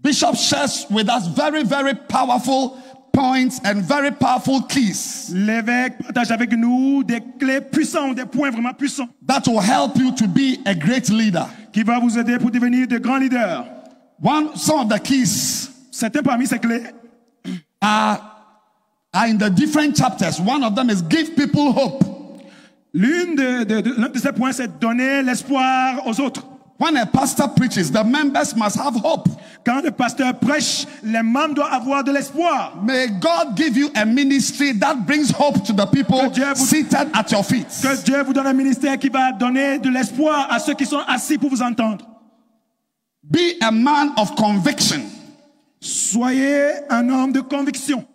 Bishop shares with us very, very powerful points and very powerful keys. L'évêque partage avec nous des clés puissantes, des points vraiment puissants. That will help you to be a great leader. Qui va vous aider pour devenir de grands leaders. Some of the keys. Certains parmi ces clés are in the different chapters. One of them is give people hope. L'un de ces points, c'est donner l'espoir aux autres. When a pastor preaches, the members must have hope. Quand le pasteur prêche, les membres doivent avoir de l'espoir. May God give you a ministry that brings hope to the people seated at your feet. Que Dieu vous donne un ministère qui va donner de l'espoir à ceux qui sont assis pour vous entendre. Be a man of conviction. Soyez un homme de conviction.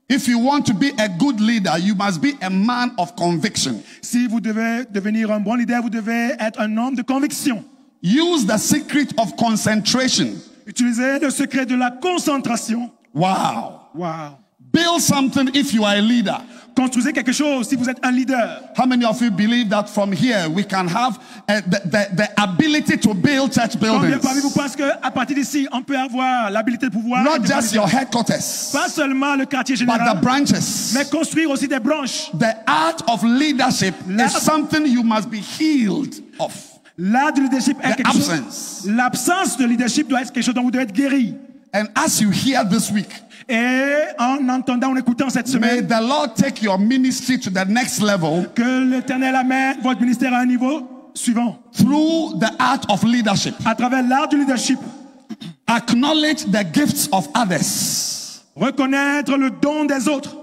If you want to be a good leader, you must be a man of conviction. Si vous devez devenir un bon leader, vous devez être un homme de conviction. Use the secret of concentration. Utilisez le secret de la concentration. Wow. Wow. Build something if you are a leader. Construisez quelque chose si vous êtes un leader. How many of you believe that from here we can have the ability to build church buildings? Combien parmi vous pensent qu'à partir d'ici, on peut avoir l'habilité de pouvoir... Not just your headquarters. Pas seulement le quartier général. But the branches. Mais construire aussi des branches. The art of leadership is something you must be healed of. L'art du leadership est quelque chose. L'absence de leadership doit être quelque chose dont vous devez être guéri. And as you hear this week, et en entendant, en écoutant cette semaine, may the Lord take your ministry to the next level. Que l'Éternel amène votre ministère à un niveau suivant. Through the art of leadership. À travers l'art du leadership. Acknowledge the gifts of others. Reconnaître le don des autres.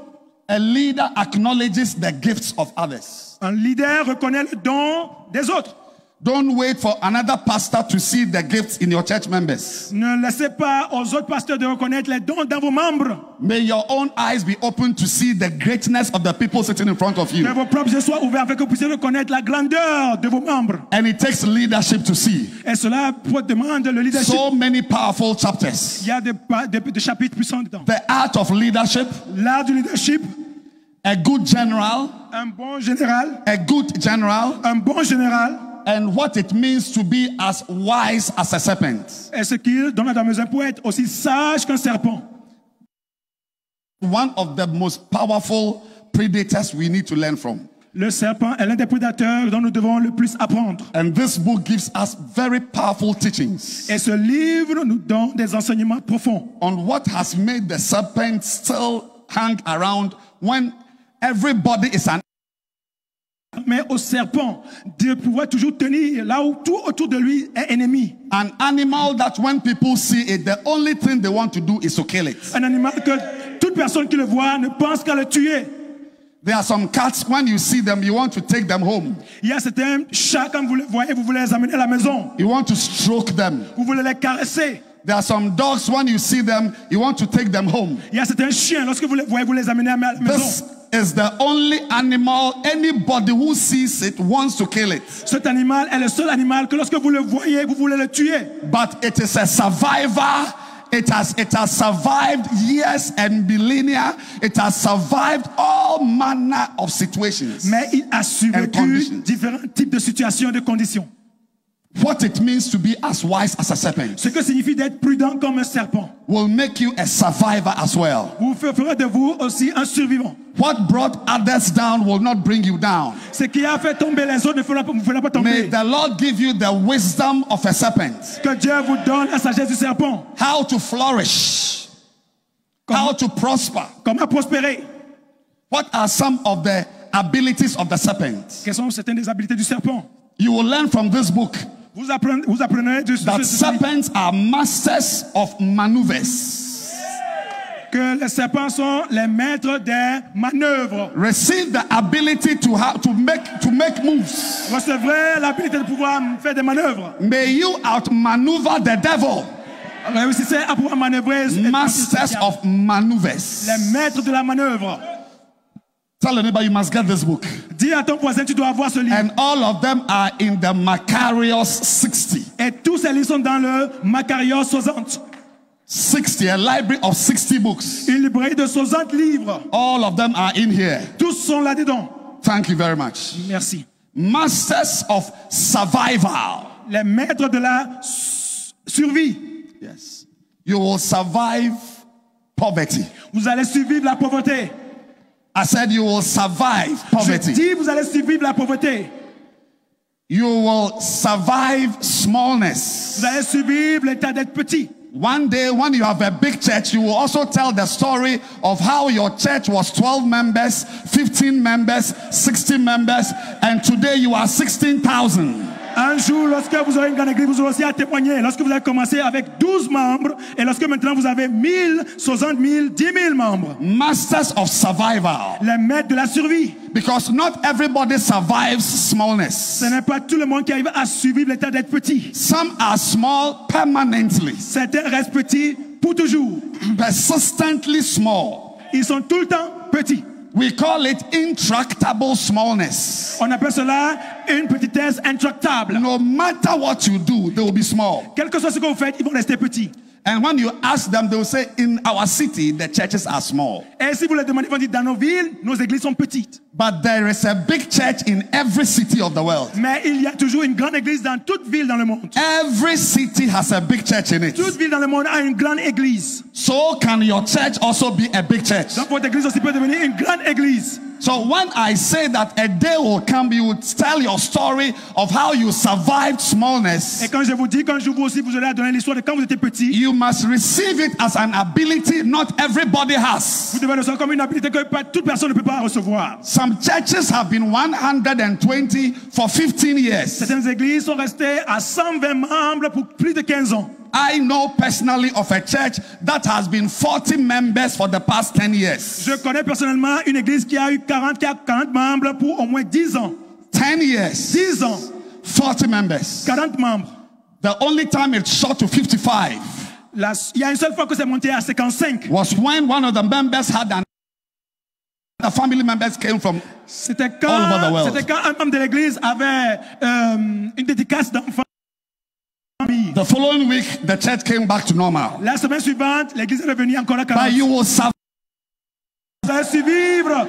A leader acknowledges the gifts of others. Un leader reconnaît le don des autres. Don't wait for another pastor to see the gifts in your church members. Ne laissez pas aux autres pasteurs de reconnaître les dons dans vos membres. May your own eyes be open to see the greatness of the people sitting in front of you. Que vos propres yeux soient ouverts afin que vous puissiez reconnaître la grandeur de vos membres. And it takes leadership to see. Et cela demande le leadership. So many powerful chapters. Il y a des chapitres puissants dedans. The art of leadership. L'art du leadership. A good general. Un bon général. A good general. Un bon général. And what it means to be as wise as a serpent. Et ce qu'il donne à la mesure pour être aussi sage qu'un serpent. One of the most powerful predators we need to learn from. Le serpent est l'un des prédateurs dont nous devons le plus apprendre. And this book gives us very powerful teachings. Et ce livre nous donne des enseignements profonds. On what has made the serpent still hang around when everybody is an mais au serpent de pouvoir toujours tenir là où tout autour de lui est ennemi. An animal that when people see it, the only thing they want to do is to kill it. Un animal que toute personne qui le voit ne pense qu'à le tuer. There are some cats, when you see them, you want to take them home. Il y a certains chats, quand vous les voyez, vous voulez les amener à la maison. You want to stroke them. Vous voulez les caresser. There are some dogs, when you see them, you want to take them home. Il y a certains chiens, lorsque vous les voyez, vous les amenez à la maison. This is the only animal, anybody who sees it wants to kill it. Cet animal est le seul animal que lorsque vous le voyez, vous voulez le tuer. But it is a survivor. It has survived years and millennia. It has survived all manner of situations. Mais il a survécu différents types de situations, de conditions. What it means to be as wise as a serpent. Ce que signifie d'être prudent comme un serpent. Will make you a survivor as well. Vous ferez de vous aussi un survivant. What brought others down will not bring you down. Ce qui a fait tomber les autres ne vous fera pas tomber. May the Lord give you the wisdom of a serpent. Que Dieu vous donne la sagesse du serpent. How to flourish. How to prosper. Comment prospérer. What are some of the abilities of the serpent? Quelles sont certaines des habiletés du serpent? You will learn from this book. Vous apprenez that serpents are masters of maneuvers. Que les serpents sont les maîtres des manœuvres. Receive the ability to make moves. Recevez l'habilité de pouvoir faire des manœuvres. May you outmaneuver the devil. Réussissez à pouvoir manœuvrer. Masters of maneuvers. Les maîtres de la manœuvre. Tell the neighbor you must get this book. Dis à ton voisin tu dois avoir ce livre. And all of them are in the Macarius 60. Et tous ces livres sont dans le Macarius 60. 60, a library of 60 books. Une librairie de 60 livres. All of them are in here. Tous sont là-dedans. Thank you very much. Merci. Masters of survival. Les maîtres de la survie. Yes. You will survive poverty. Vous allez survivre la pauvreté. I said you will survive poverty. Je dis vous allez survivre la pauvreté. You will survive smallness. Vous allez survivre l'état d'être petit. One day when you have a big church, you will also tell the story of how your church was 12 members, 15 members, 60 members, and today you are 16,000. Un jour, lorsque vous aurez une grande église, vous aurez aussi à témoigner. Lorsque vous avez commencé avec 12 membres, et lorsque maintenant vous avez 1000, 60 000, 10 000 membres. Masters of survival. Les maîtres de la survie. Because not everybody survives smallness. Ce n'est pas tout le monde qui arrive à survivre l'état d'être petit. Some are small permanently. Certains restent petits pour toujours. Persistently small. Ils sont tout le temps petits. We call it intractable smallness. On appelle cela une petitesse intractable. No matter what you do, they will be small. Quel que soit ce que vous faites, ils vont rester petits. And when you ask them, they will say, in our city, the churches are small. Et si vous les demandez, ils vont dire, dans nos villes, nos églises sont petites. But there is a big church in every city of the world. Mais il y a toujours une grande église dans toute ville dans le monde. Every city has a big church in it. Toute ville dans le monde a une grande église. So can your church also be a big church? Donc votre église aussi peut devenir une grande église. So when I say that a day will come, you will tell your story of how you survived smallness. Et quand je vous dis, quand je vous aussi, vous allez donner l'histoire de quand vous étiez petit. You must receive it as an ability not everybody has. Vous devez le recevoir comme une habilité que toute personne ne peut pas recevoir. Some churches have been 120 for 15 years. Certaines églises sont restées à 120 membres pour plus de 15 ans. I know personally of a church that has been 40 members for the past 10 years. Je connais personnellement une église qui a eu 40 membres pour au moins 10 ans. 10 years. 10 ans. 40 members. 40 membres. The only time it shot to 55. Il y a une seule fois que c'est monté à 55. Was when one of the members had the family members came from all over the world. C'était quand un membre de l'église avait une dédicace d'enfants. The following week, the church came back to normal. La semaine suivante, l'église est revenue encore à 40. But you will survive. Vous allez suivre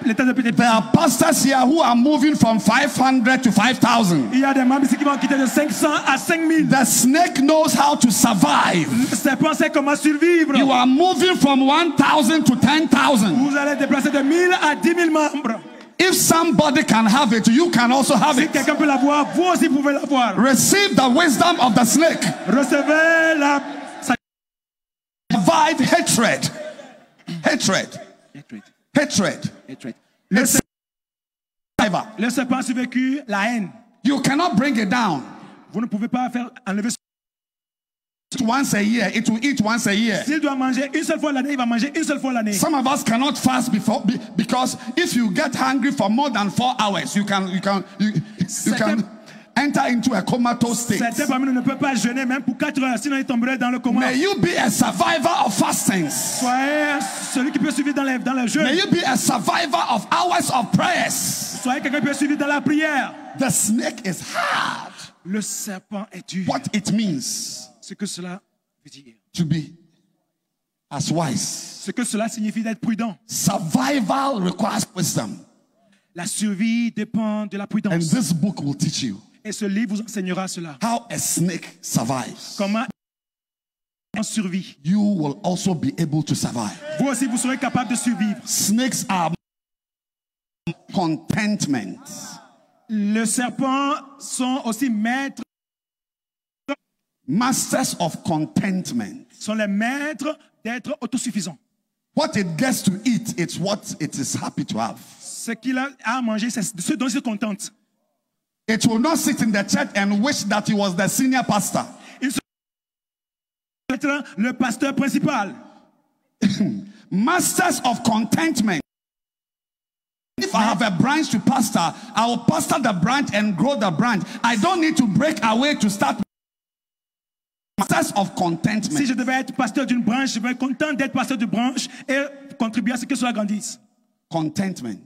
l'état de petit. There are pastors here who are moving from 500 to 5,000. Il y a des membres ici qui vont quitter de 500 à 5000. The snake knows how to survive. Le serpent sait comment survivre. You are moving from 1,000 to 10,000. Vous allez déplacer de 1000 à 10 000 membres. If somebody can have it, you can also have Si it. quelqu'un peut l'avoir, vous aussi pouvez l'avoir. Receive the wisdom of the snake. Recevez la... Survive hatred. Hatred. Hatred. Le serpent a survécu la haine. You cannot bring it down. Vous ne pouvez pas faire enlever. Once a year, it will eat once a year. S'il doit manger une seule fois l'année, il va manger une seule fois l'année. Some of us cannot fast because if you get hungry for more than 4 hours, you can. And enter into a comatose state. Certains parmi nous ne peuvent pas jeûner même pour 4 heures, sinon ils tomberaient dans le coma. May you be a survivor of fastings. Soyez celui qui peut suivre dans le jeûne. May you be a survivor of hours of prayers. Soyez quelqu'un qui peut suivre dans la prière. The snake is hard. Le serpent est dur. What it means. Ce que cela veut dire. To be as wise. Ce que cela signifie d'être prudent. Survival requires wisdom. La survie dépend de la prudence. And this book will teach you. Et ce livre vous enseignera cela. How a snake survives. Comment on survit. You will also be able to survive. Vous aussi vous serez capable de survivre. Snakes are contentment. Les serpents sont aussi maîtres. Masters of contentment. Sont les maîtres d'être autosuffisants. What it gets to eat, it's what it is happy to have. Ce qu'il a à manger, c'est ce dont il se contente. It will not sit in the church and wish that he was the senior pastor. Il se être le pasteur principal. Masters of contentment. If I have a branch to pastor, I will pastor the branch and grow the branch. I don't need to break away to start. Masters of contentment. Si je devais être pasteur d'une branche, je vais être content d'être pasteur de branche et contribuer à ce que cela grandisse. Contentment.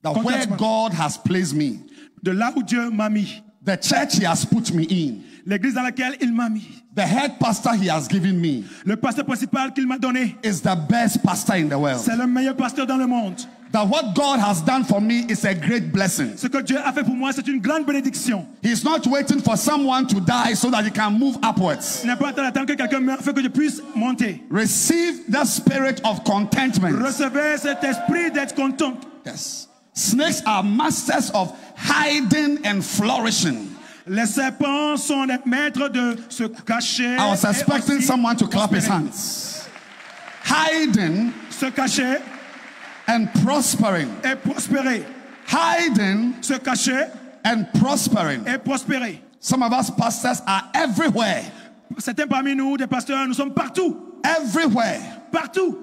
That where God has placed me, de là où Dieu m'a mis, the church he has put me in, l'église dans laquelle il m'a mis, the head pastor he has given me, le pasteur principal qu'il m'a donné, is the best pastor in the world. C'est le meilleur pasteur dans le monde. That what God has done for me is a great blessing. Ce que Dieu a fait pour moi, c'est une grande bénédiction. He's not waiting for someone to die so that he can move upwards. Il n'a pas attendu que quelqu'un meure afin que je puisse monter. Receive the spirit of contentment. Recevez cet esprit d'être content. Yes. Snakes are masters of hiding and flourishing. Les serpents sont les maîtres de se cacher. I was expecting someone to clap his hands. Hiding, se cacher, and prospering. Et prospérer. Hiding, se cacher, and prospering. Et prospérer. Some of us pastors are everywhere. Certains parmi nous, des pasteurs, nous sommes partout. Everywhere. Partout.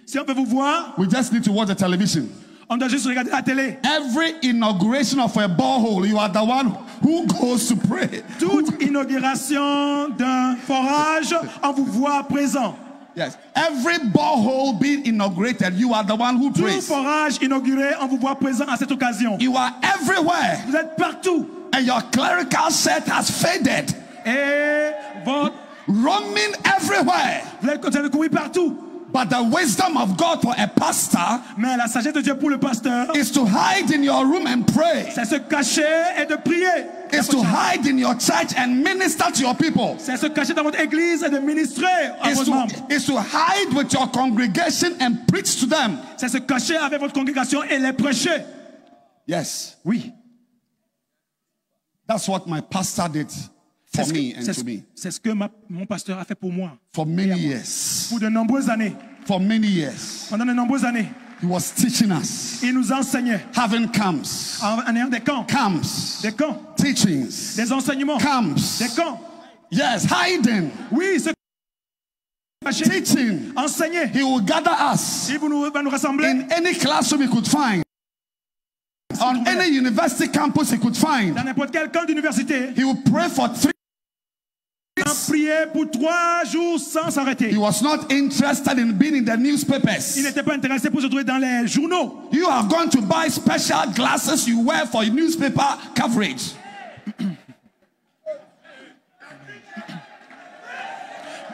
Si on peut vous voir, we just need to watch the television. On doit juste regarder la télé. Every inauguration of a borehole, you are the one who goes to pray. Toute inauguration d'un forage, on vous voit présent. Yes. Every borehole being inaugurated, you are the one who prays. Tout forage inauguré, on vous voit présent à cette occasion. You are everywhere. Vous êtes partout. And your clerical shirt has faded. Et votre roaming everywhere. Vous avez couru partout. But the wisdom of God for a pastor, mais la sagesse de Dieu pour le pasteur, is to hide in your room and pray. C'est se cacher et de prier. Is to hide in your church and minister to your people. C'est se cacher dans votre église et de ministrer à vos membres. Is to hide with your congregation and preach to them. C'est se cacher avec votre congrégation et les prêcher. Yes. Oui. That's what my pastor did. For me and to me. C'est ce que mon pasteur a fait pour moi. For many years. Pour de nombreuses années. For many years. Pendant de nombreuses années. He was teaching us. Il nous enseignait. Having camps. En ayant des camps. Camps. Des camps. Teachings. Des enseignements. Camps. Des camps. Yes, hiding. Oui, ce teaching. Enseigner. He will gather us. Il va nous rassembler. In any classroom he could find. On any university campus he could find. Dans n'importe quel camp d'université. He will pray for 3 prié pour 3 jours sans s'arrêter. He was not interested in being in the newspapers. Il n'était pas intéressé pour se trouver dans les journaux. You are going to buy special glasses you wear for your newspaper coverage.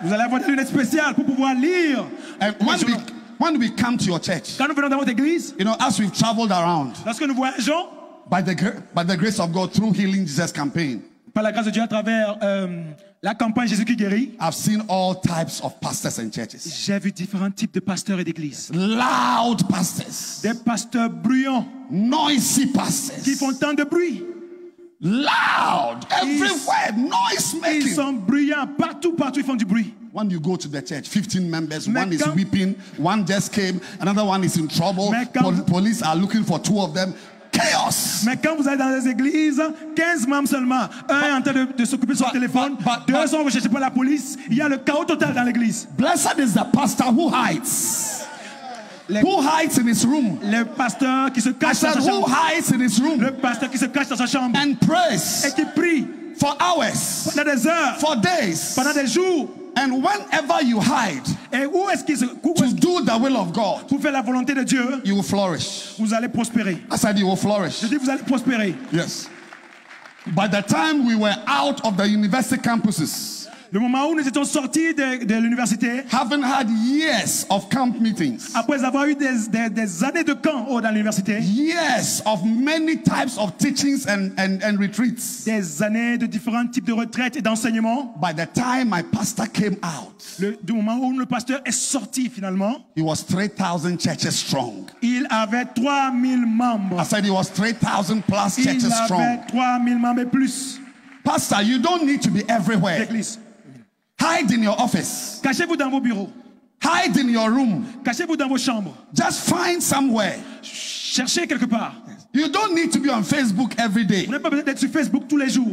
Vous allez avoir des lunettes spéciales pour pouvoir lire. And when we come to your church, quand nous venons dans votre église, you know, as we've traveled around, lorsque nous voyageons, by the grace of God through Healing Jesus campaign, par la grâce de Dieu à travers la campagne Jésus qui guérit, I've seen all types of pastors and churches. J'ai vu différents types de pasteurs et d'églises. Loud pastors. Des pasteurs bruyants. Noisy pastors. Qui font tant de bruit. Loud. Everywhere. Noise making. Ils sont bruyants. Partout, ils font du bruit. When you go to the church, 15 members, one is weeping, one just came, another one is in trouble. Police are looking for 2 of them. Chaos. Mais quand vous allez dans les églises, 15 membres seulement, un est en train de s'occuper de son téléphone, 2 sont recherchés par la police, il y a le chaos total dans l'église. Blessed is the pastor who hides. Who hides in his room? Le pasteur qui se cache dans sa Who chambre. hides in his room? Le pasteur qui se cache dans sa chambre. And prays. Et qui prie. For hours. Pendant des heures. For days. Pendant des jours. And whenever you hide. Et où est-ce qu'il se to do the will of God. Pour faire la volonté de Dieu. You will flourish. Vous allez prospérer. I said you will flourish. Je dis vous allez prospérer. Yes. By the time we were out of the university campuses. Le moment où nous étions sortis de l'université, having had years of camp meetings, après avoir eu des années de camp dans l'université, years of many types of teachings and retreats, des années de différents types de retraites et d'enseignements. By the time my pastor came out, du moment où le pasteur est sorti finalement, he was 3,000 churches strong. Il avait 3000 membres. I said he was 3,000 plus churches strong. Il avait 3000 membres et plus. Pastor, you don't need to be everywhere. L'église. Hide in your office. Cachez-vous dans vos bureaux. Hide in your room. Cachez-vous dans vos chambres. Just find somewhere. Cherchez quelque part. You don't need to be on Facebook every day. Vous n'avez pas besoin d'être sur Facebook tous les jours.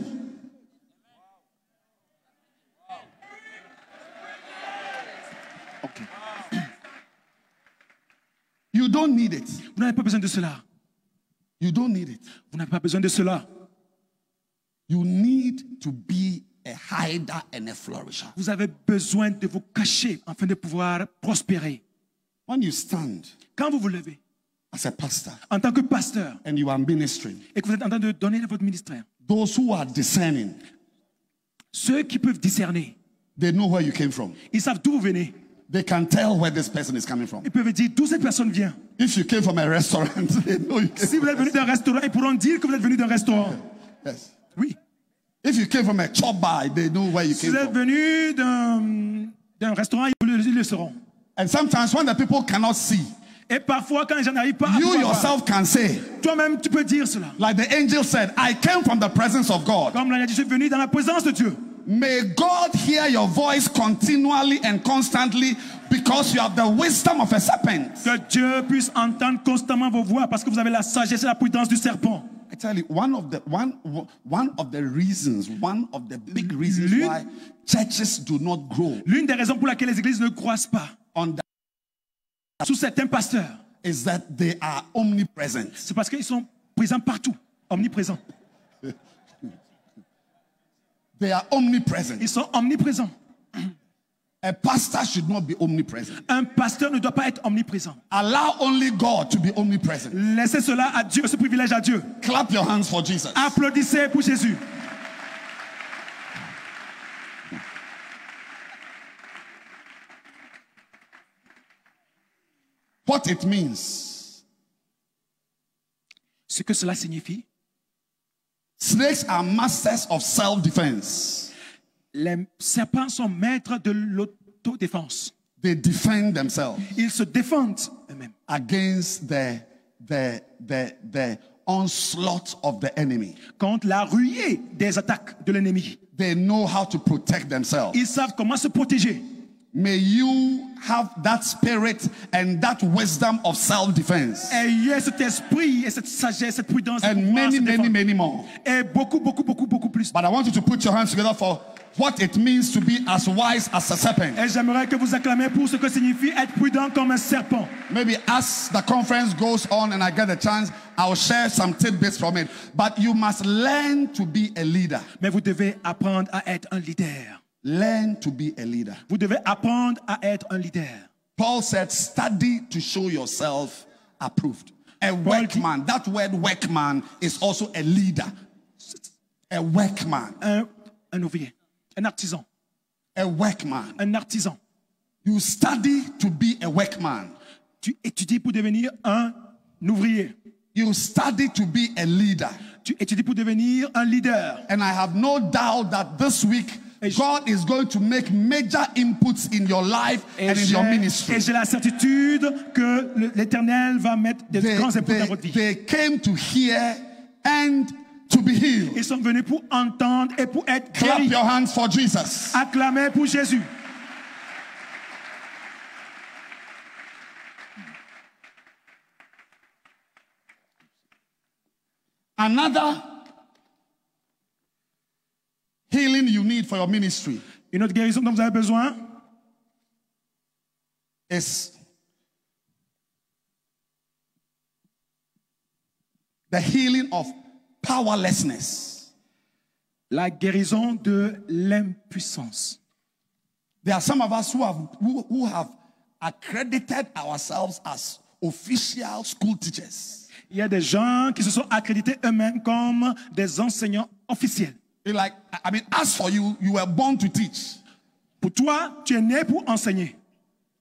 Okay. You don't need it. Vous n'avez pas besoin de cela. You don't need it. Vous n'avez pas besoin de cela. You need to be a hider and a flourisher. Vous avez besoin de vous cacher afin de pouvoir prospérer. When you stand, quand vous vous levez, as a pastor, en tant que pasteur, and you are ministering, et que vous êtes en train de donner votre ministère, those who are discerning, ceux qui peuvent discerner, they know where you came from. Ils savent d'où vous venez. They can tell where this person is coming from. Ils peuvent dire d'où cette personne vient. If you came from a restaurant, they know you came. Si vous êtes venu d'un restaurant, ils pourront dire que vous êtes venu d'un restaurant. Yes. Oui. If you came from a chop bar, they know where you came from. Si vous êtes venu d'un restaurant, ils le sauront. And sometimes when the people cannot see, et parfois quand les gens n'arrivent pas, you yourself can say, toi-même tu peux dire cela. Like the angel said, I came from the presence of God. Comme l'ange dit, je suis venu dans la présence de Dieu. May God hear your voice continually and constantly because you have the wisdom of a serpent. Que Dieu puisse entendre constamment vos voix parce que vous avez la sagesse et la prudence du serpent. I tell you, one of the big reasons why churches do not grow. L'une des raisons pour laquelle les églises ne croissent pas sous certains pasteurs is that they are omnipresent. C'est parce qu'ils sont présents partout, omniprésents. They are omnipresent. Ils sont omniprésents. A pastor should not be omnipresent. Un pasteur ne doit pas être omniprésent. Allow only God to be omnipresent. Laissez cela à Dieu, ce privilège à Dieu. Clap your hands for Jesus. Applaudissez pour Jésus. What it means. Ce que cela signifie. Snakes are masters of self-defense. Les serpents sont maîtres de l'autodéfense. They defend themselves. Ils se défendent eux-mêmes. Against the onslaught of the enemy. Contre la ruée des attaques de l'ennemi. They know how to protect themselves. Ils savent comment se protéger. May you have that spirit and that wisdom of self-defense. Ayez cet esprit et cette sagesse, cette prudence. And many more. Et beaucoup plus. But I want you to put your hands together for what it means to be as wise as a serpent. Et j'aimerais que vous acclamez pour ce que signifie être prudent comme un serpent. Maybe as the conference goes on and I get the chance, I'll share some tidbits from it. But you must learn to be a leader. Mais vous devez apprendre à être un leader. Learn to be a leader. Vous devez apprendre à être un leader. Paul said, study to show yourself approved. A workman. That word workman is also a leader. A workman. Un ouvrier. Un artisan. A workman. Un artisan. You study to be a workman. Tu étudies pour devenir un ouvrier. You study to be a leader. Tu étudies pour devenir un leader. And I have no doubt that this week God is going to make major inputs in your life and in your ministry. Et j'ai la certitude que l'Éternel va mettre des grands inputs dans votre vie. They came to hear and to be healed. Ils sont venus pour entendre et pour être Clap guéris. your hands for Jesus. Acclamez pour Jésus. Another healing you need for your ministry. Une autre guérison dont vous avez besoin is The healing of powerlessness. La guérison de l'impuissance. There are some of us who have accredited ourselves as official school teachers. Il y a des gens qui se sont accrédités eux-mêmes comme des enseignants officiels. Like, I mean, as for you, you were born to teach. Pour toi, tu es né pour enseigner.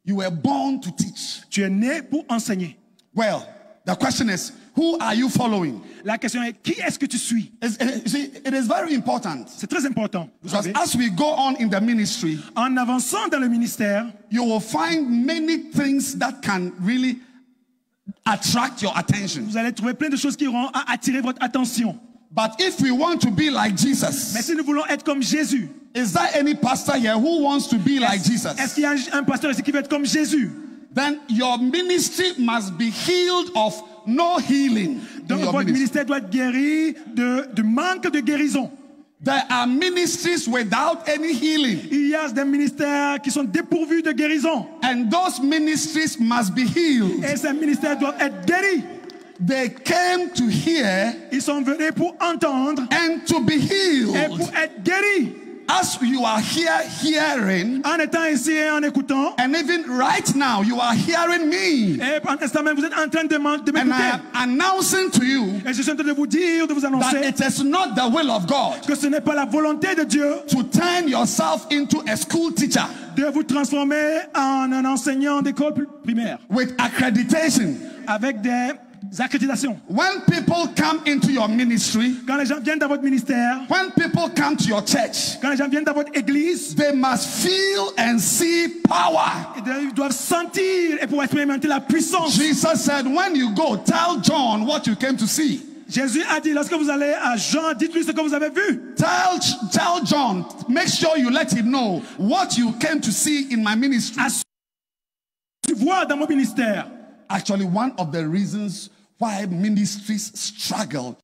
You were born to teach. Tu es né pour enseigner. Well, the question is, who are you following? La question est, qui est-ce que tu suis? It is very important. C'est très important. Because as we go on in the ministry, en avançant dans le ministère, you will find many things that can really attract your attention. Vous allez trouver plein de choses qui auront à attirer votre attention. But if we want to be like Jesus, mais si nous voulons être comme Jésus, is there any pastor here who wants to be like Jesus? Est-ce qu'il y a un pasteur ici qui veut être comme Jésus? Then your ministry must be healed of no healing. Donc votre ministère doit être guéri de manque de guérison. There are ministries without any healing. Il y a des ministères qui sont dépourvus de guérison. And those ministries must be healed. Et ces ministères doivent être guéris. They came to hear. Ils sont venus pour entendre. And to be healed. Et pour être guéris. As you are here hearing, en étant ici et en écoutant, and even right now you are hearing me, et pendant ce temps même vous êtes en train de m'écouter, and I am announcing to you, et je suis en train de vous dire, de vous annoncer, that it is not the will of God, que ce n'est pas la volonté de Dieu, to turn yourself into a school teacher, de vous transformer en un enseignant d'école primaire, with accreditation, avec des accréditations. When people come into your ministry, quand les gens viennent dans votre ministère, when people come to your church, quand les gens viennent dans votre église, they must feel and see power. Ils doivent sentir et pouvoir expérimenter la puissance. Jesus said, when you go, tell John what you came to see. Jésus a dit, lorsque vous allez à Jean, dites-lui ce que vous avez vu. Tell John, make sure you let him know what you came to see in my ministry. Tu vois dans mon ministère. Actually, one of the reasons why ministries struggle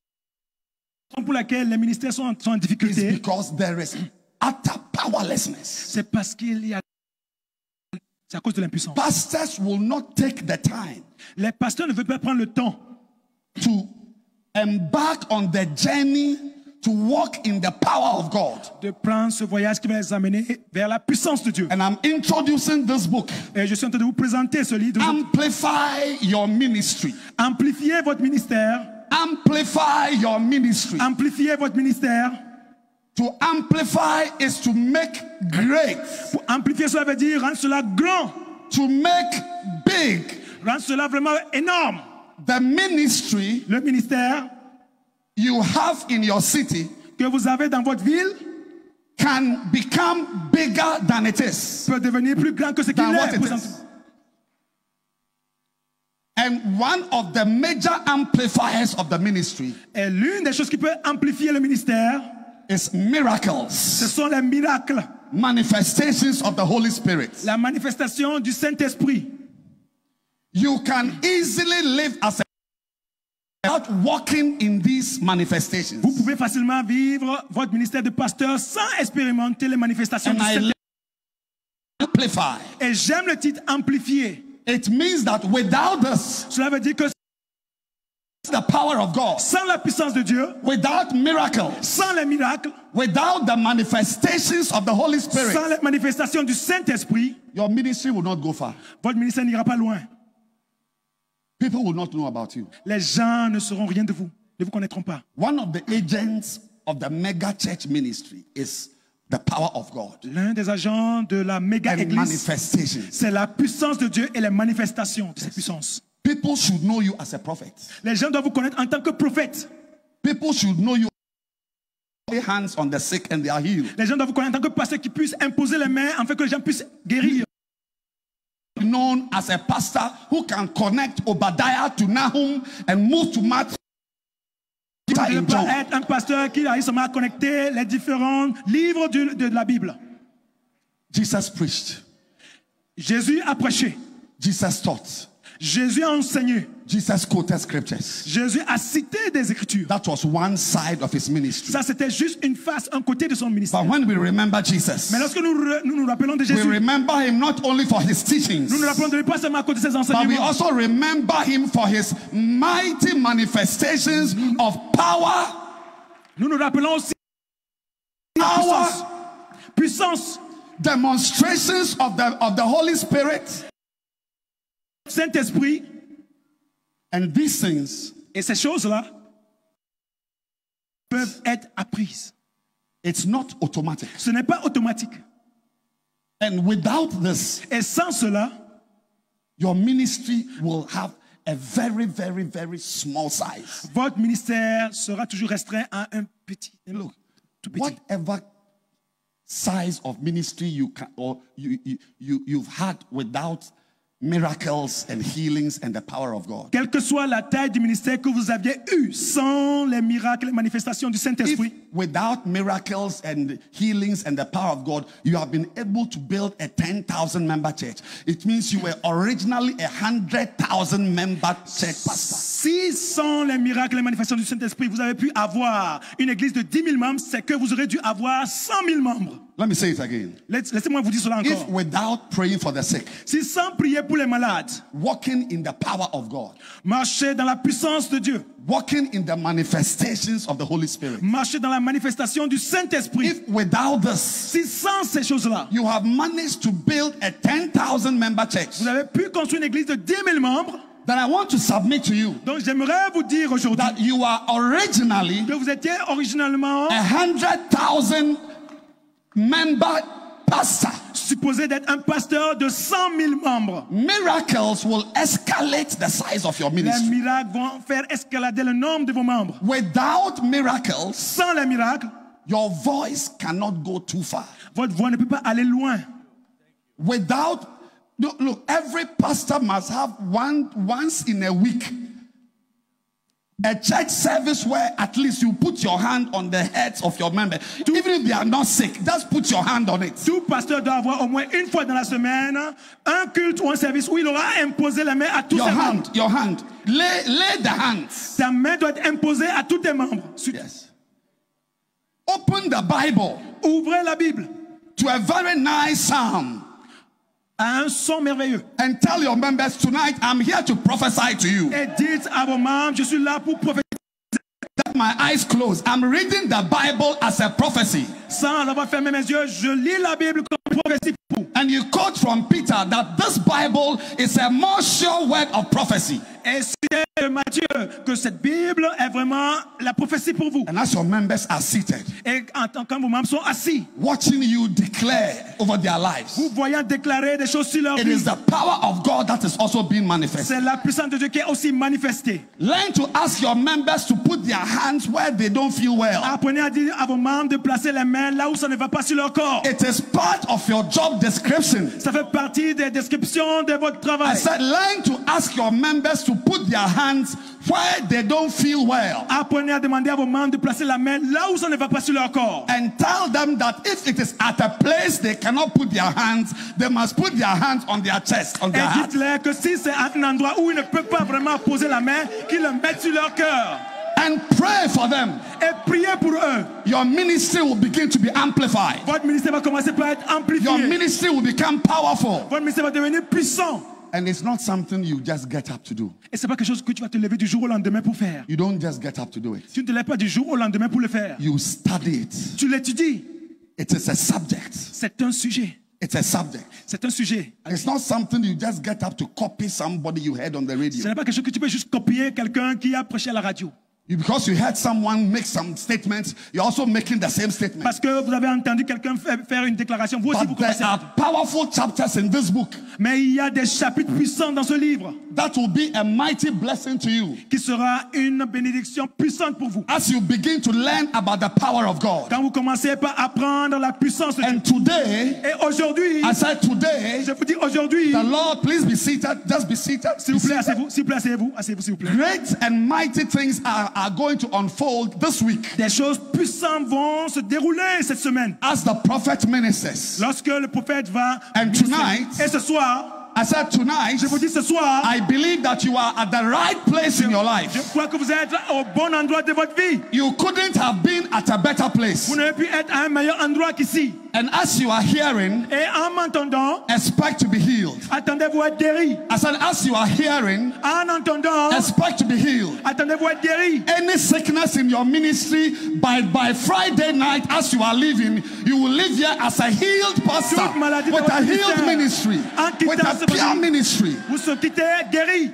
pour laquelle les ministères sont en difficulté, is because there is utter powerlessness. C'est parce qu'il y a, c'est à cause de l'impuissance. Pastors will not take the time. Les pasteurs ne veulent pas prendre le temps to embark on the journey to walk in the power of God. De prendre ce voyage qui va les amener vers la puissance de Dieu. And I'm introducing this book. Et je suis en train de vous présenter ce livre. Amplify your ministry. Amplifiez votre ministère. Amplify your ministry. Amplifiez votre ministère. To amplify is to make great. Pour amplifier, cela veut dire rendre cela grand. To make big. Rendre cela vraiment énorme. The ministry. Le ministère. You have in your city que vous avez dans votre ville can become bigger than it is. Peut devenir plus grand que ce qu'il est. And one of the major amplifiers of the ministry et l'une des choses qui peut amplifier le ministère is miracles. Ce sont les miracles. Manifestations of the Holy Spirit. La manifestation du Saint-Esprit. You can easily live as a without walking in these manifestations. Vous pouvez facilement vivre votre ministère de pasteur sans expérimenter les manifestations du Saint-Esprit. Amplify. Et j'aime le titre amplifié. It means that without this, cela veut dire que the power of God, sans la puissance de Dieu, without miracles, sans les miracles, without the manifestations of the Holy Spirit, sans les manifestations du Saint-Esprit, your ministry will not go far. Votre ministère n'ira pas loin. People will not know about you. Les gens ne sauront rien de vous, ne vous connaîtront pas. One of the agents of the mega church ministry is the power of God. L'un des agents de la méga église, c'est la puissance de Dieu et les manifestations de cette puissance. People should know you as a prophet. Les gens doivent vous connaître en tant que prophète. People should know you. Lay hands on the sick and they are healed. Les gens doivent vous connaître en tant que pasteur qui puisse imposer les mains afin que les gens puissent guérir. Known as a pastor who can connect Obadiah to Nahum and move to Matthew. Vous ne pouvez pas être un pasteur qui arrive seulement à connecter les différents livres de la Bible. Jesus preached. Jésus a prêché. Jesus taught. Jésus a enseigné. Jesus quoted scriptures. Jésus a cité des écritures. That was one side of his ministry. Ça, c'était juste une face, un côté de son ministère. But when we remember Jesus, mais lorsque nous rappelons de Jésus, we remember him not only for his teachings, nous nous rappelons de lui pas seulement à cause de ses enseignements, but we also remember him for his mighty manifestations of power. Nous nous rappelons aussi puissance, demonstrations of the Holy Spirit, Saint-Esprit, and these things. Et ces choses-là peuvent être apprises. It's not automatic. Ce n'est pas automatique. And without this, et sans cela, your ministry will have a very, very, very small size. Votre ministère sera toujours restreint à un petit. Look, tout petit. Whatever size of ministry you've had without miracles and healings and the power of God. Quelle que soit la taille du ministère que vous aviez eu sans les miracles, les manifestations du Saint-Esprit. Without miracles and healings and the power of God, you have been able to build a 10,000 member church. It means you were originally 100,000 member church pastor. Si sans les miracles et les manifestations du Saint-Esprit, vous avez pu avoir une église de 10 000 membres, c'est que vous aurez dû avoir 100 000 membres. Let me say it again. Laissez-moi vous dire cela encore. If without praying for the sick, si sans prier pour les malades, walking in the power of God, marcher dans la puissance de Dieu, walking in the manifestations of the Holy Spirit, marcher dans la manifestation du Saint-Esprit, if without this, si sans ces choses-là, you have managed to build a 10,000 member church, vous avez pu construire une église de 10 000 membres, then I want to submit to you. Donc j'aimerais vous dire aujourd'hui that you are originally que vous étiez originalement 100,000 member pastor. Supposé d'être un pasteur de 100 000 membres. Miracles will escalate the size of your ministry. Les miracles vont faire escalader le nombre de vos membres. Without miracles, sans les miracles, your voice cannot go too far. Votre voix ne peut pas aller loin. Without, look, every pastor must have once in a week a church service where at least you put your hand on the heads of your members. Even if they are not sick, just put your hand on it. Tout pasteur doit avoir au moins une fois dans la semaine un culte ou un service où il aura imposé la main à tous ses membres. Your hand. Lay the hands. Ta main doit être imposée à tous tes membres. Yes. Open the Bible. Ouvrez la Bible. To a very nice psalm. Un son merveilleux. And tell your members tonight, I'm here to prophesy to you. Et dites à vos membres, je suis là pour prophétiser. That my eyes closed. I'm reading the Bible as a prophecy. Sans avoir fermé mes yeux, je lis la Bible comme prophétie pour vous. And you quote from Peter that this Bible is a more sure word of prophecy. Et c'est Matthieu que cette Bible est vraiment la prophétie pour vous. And as your members are seated, et quand vos membres sont assis, watching you declare over their lives, vous voyant déclarer des choses sur leur vie, it is the power of God that is also being manifested. C'est la puissance de Dieu qui est aussi manifestée. Learn to ask your members to put their hands where they don't feel well. Apprenez à dire à vos membres de placer les mains là où ça ne va pas sur leur corps. It is part of your job description. Ça fait partie des descriptions de votre travail. I said, learn to ask your members to put their hands where they don't feel well. Apprenez à demander à vos membres de placer la main là où ça ne va pas sur leur corps. And tell them that if it is at a place they cannot put their hands, they must put their hands on their chest, on their heart. Et dites-leur que si c'est un endroit où ils ne peuvent pas vraiment poser la main, qu'ils le mettent sur leur cœur. And pray for them. Et priez pour eux. Your ministry will begin to be amplified. Votre ministère va commencer par être amplifié. Your ministry will become powerful. Votre ministère va devenir puissant. And it's not something you just get up to do. Et c'est pas quelque chose que tu vas te lever du jour au lendemain pour faire. You don't just get up to do it. Tu ne te lèves pas du jour au lendemain pour le faire. You study it. Tu l'étudies. It is a subject. C'est un sujet. It's a subject. C'est un sujet. It's not something you just get up to copy somebody you heard on the radio. Ce n'est pas quelque chose que tu peux juste copier quelqu'un qui a prêché à la radio. Because you heard someone make some statements, you're also making the same statement. Parce que vous avez entendu quelqu'un faire une déclaration, vous aussi vous commencez. There are powerful chapters in this book. Mais il y a des chapitres puissants dans ce livre. That will be a mighty blessing to you. Qui sera une bénédiction puissante pour vous. As you begin to learn about the power of God. Quand vous commencez par apprendre la puissance de Dieu. And today, et aujourd'hui, I said today, je vous dis aujourd'hui, the Lord, please be seated. Just be seated. S'il vous plaît, asseyez-vous. S'il vous plaît, asseyez-vous. Asseyez-vous, s'il vous plaît. Great and mighty things are going to unfold this week. Des choses puissantes vont se dérouler cette semaine. As the prophet ministers. Lorsque le prophète va. And tonight, et ce soir, I said tonight, je vous dis ce soir, I believe that you are at the right place in your life. Je crois que vous êtes au bon endroit de votre vie. You couldn't have been at a better place. Vous n'avez pu être à un meilleur endroit qu'ici. And as you are hearing, et en m'entendant, expect to be healed. Attendez-vous à être guéri. I said, as you are hearing, en entendant, expect to be healed. Attendez-vous à être guéri. Any sickness in your ministry, by Friday night, as you are leaving, you will live here as a healed pastor with a healed ministry, with a pure ministry. Vous se quittez guéri.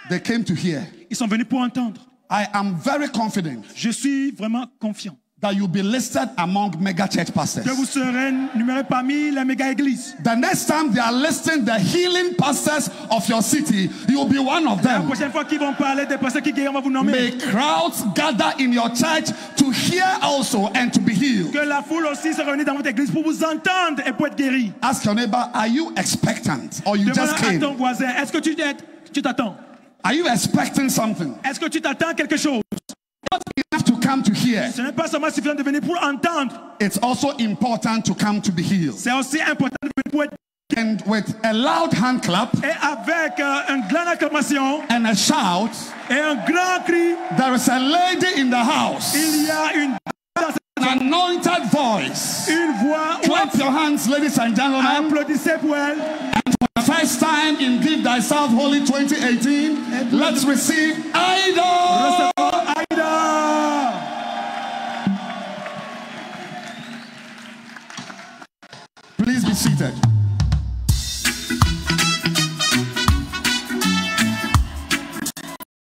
They came to hear. Ils sont venus pour entendre. I am very confident. Je suis vraiment confiant. That you'll be listed among mega church pastors. Que vous serez numérés parmi les méga églises. The next time they are listing the healing pastors of your city, you will be one of them. La prochaine fois qu'ils vont parler des pasteurs qui guérissent, on va vous nommer. May crowds gather in your church to hear also and to be healed. Que la foule aussi se réunisse dans votre église pour vous entendre et pour être guéri. Ask your neighbor, are you expectant or you just came? Demande à ton voisin, est-ce que tu t'attends? Are you expecting something? Est-ce que tu t'attends quelque chose? Not enough to come to hear. Ce n'est pas seulement suffisant de venir pour entendre. It's also important to come to be healed. C'est aussi important de venir pour être. And with a loud hand clap. Et avec une grande acclamation. And a shout. Et un grand cri. There is a lady in the house. Il y a une. An anointed voice. Une voix. Clap your hands, ladies and gentlemen. Applaudissez pour elle. And for the first time in Give Thyself Holy 2018, let's receive Ida. Please be seated.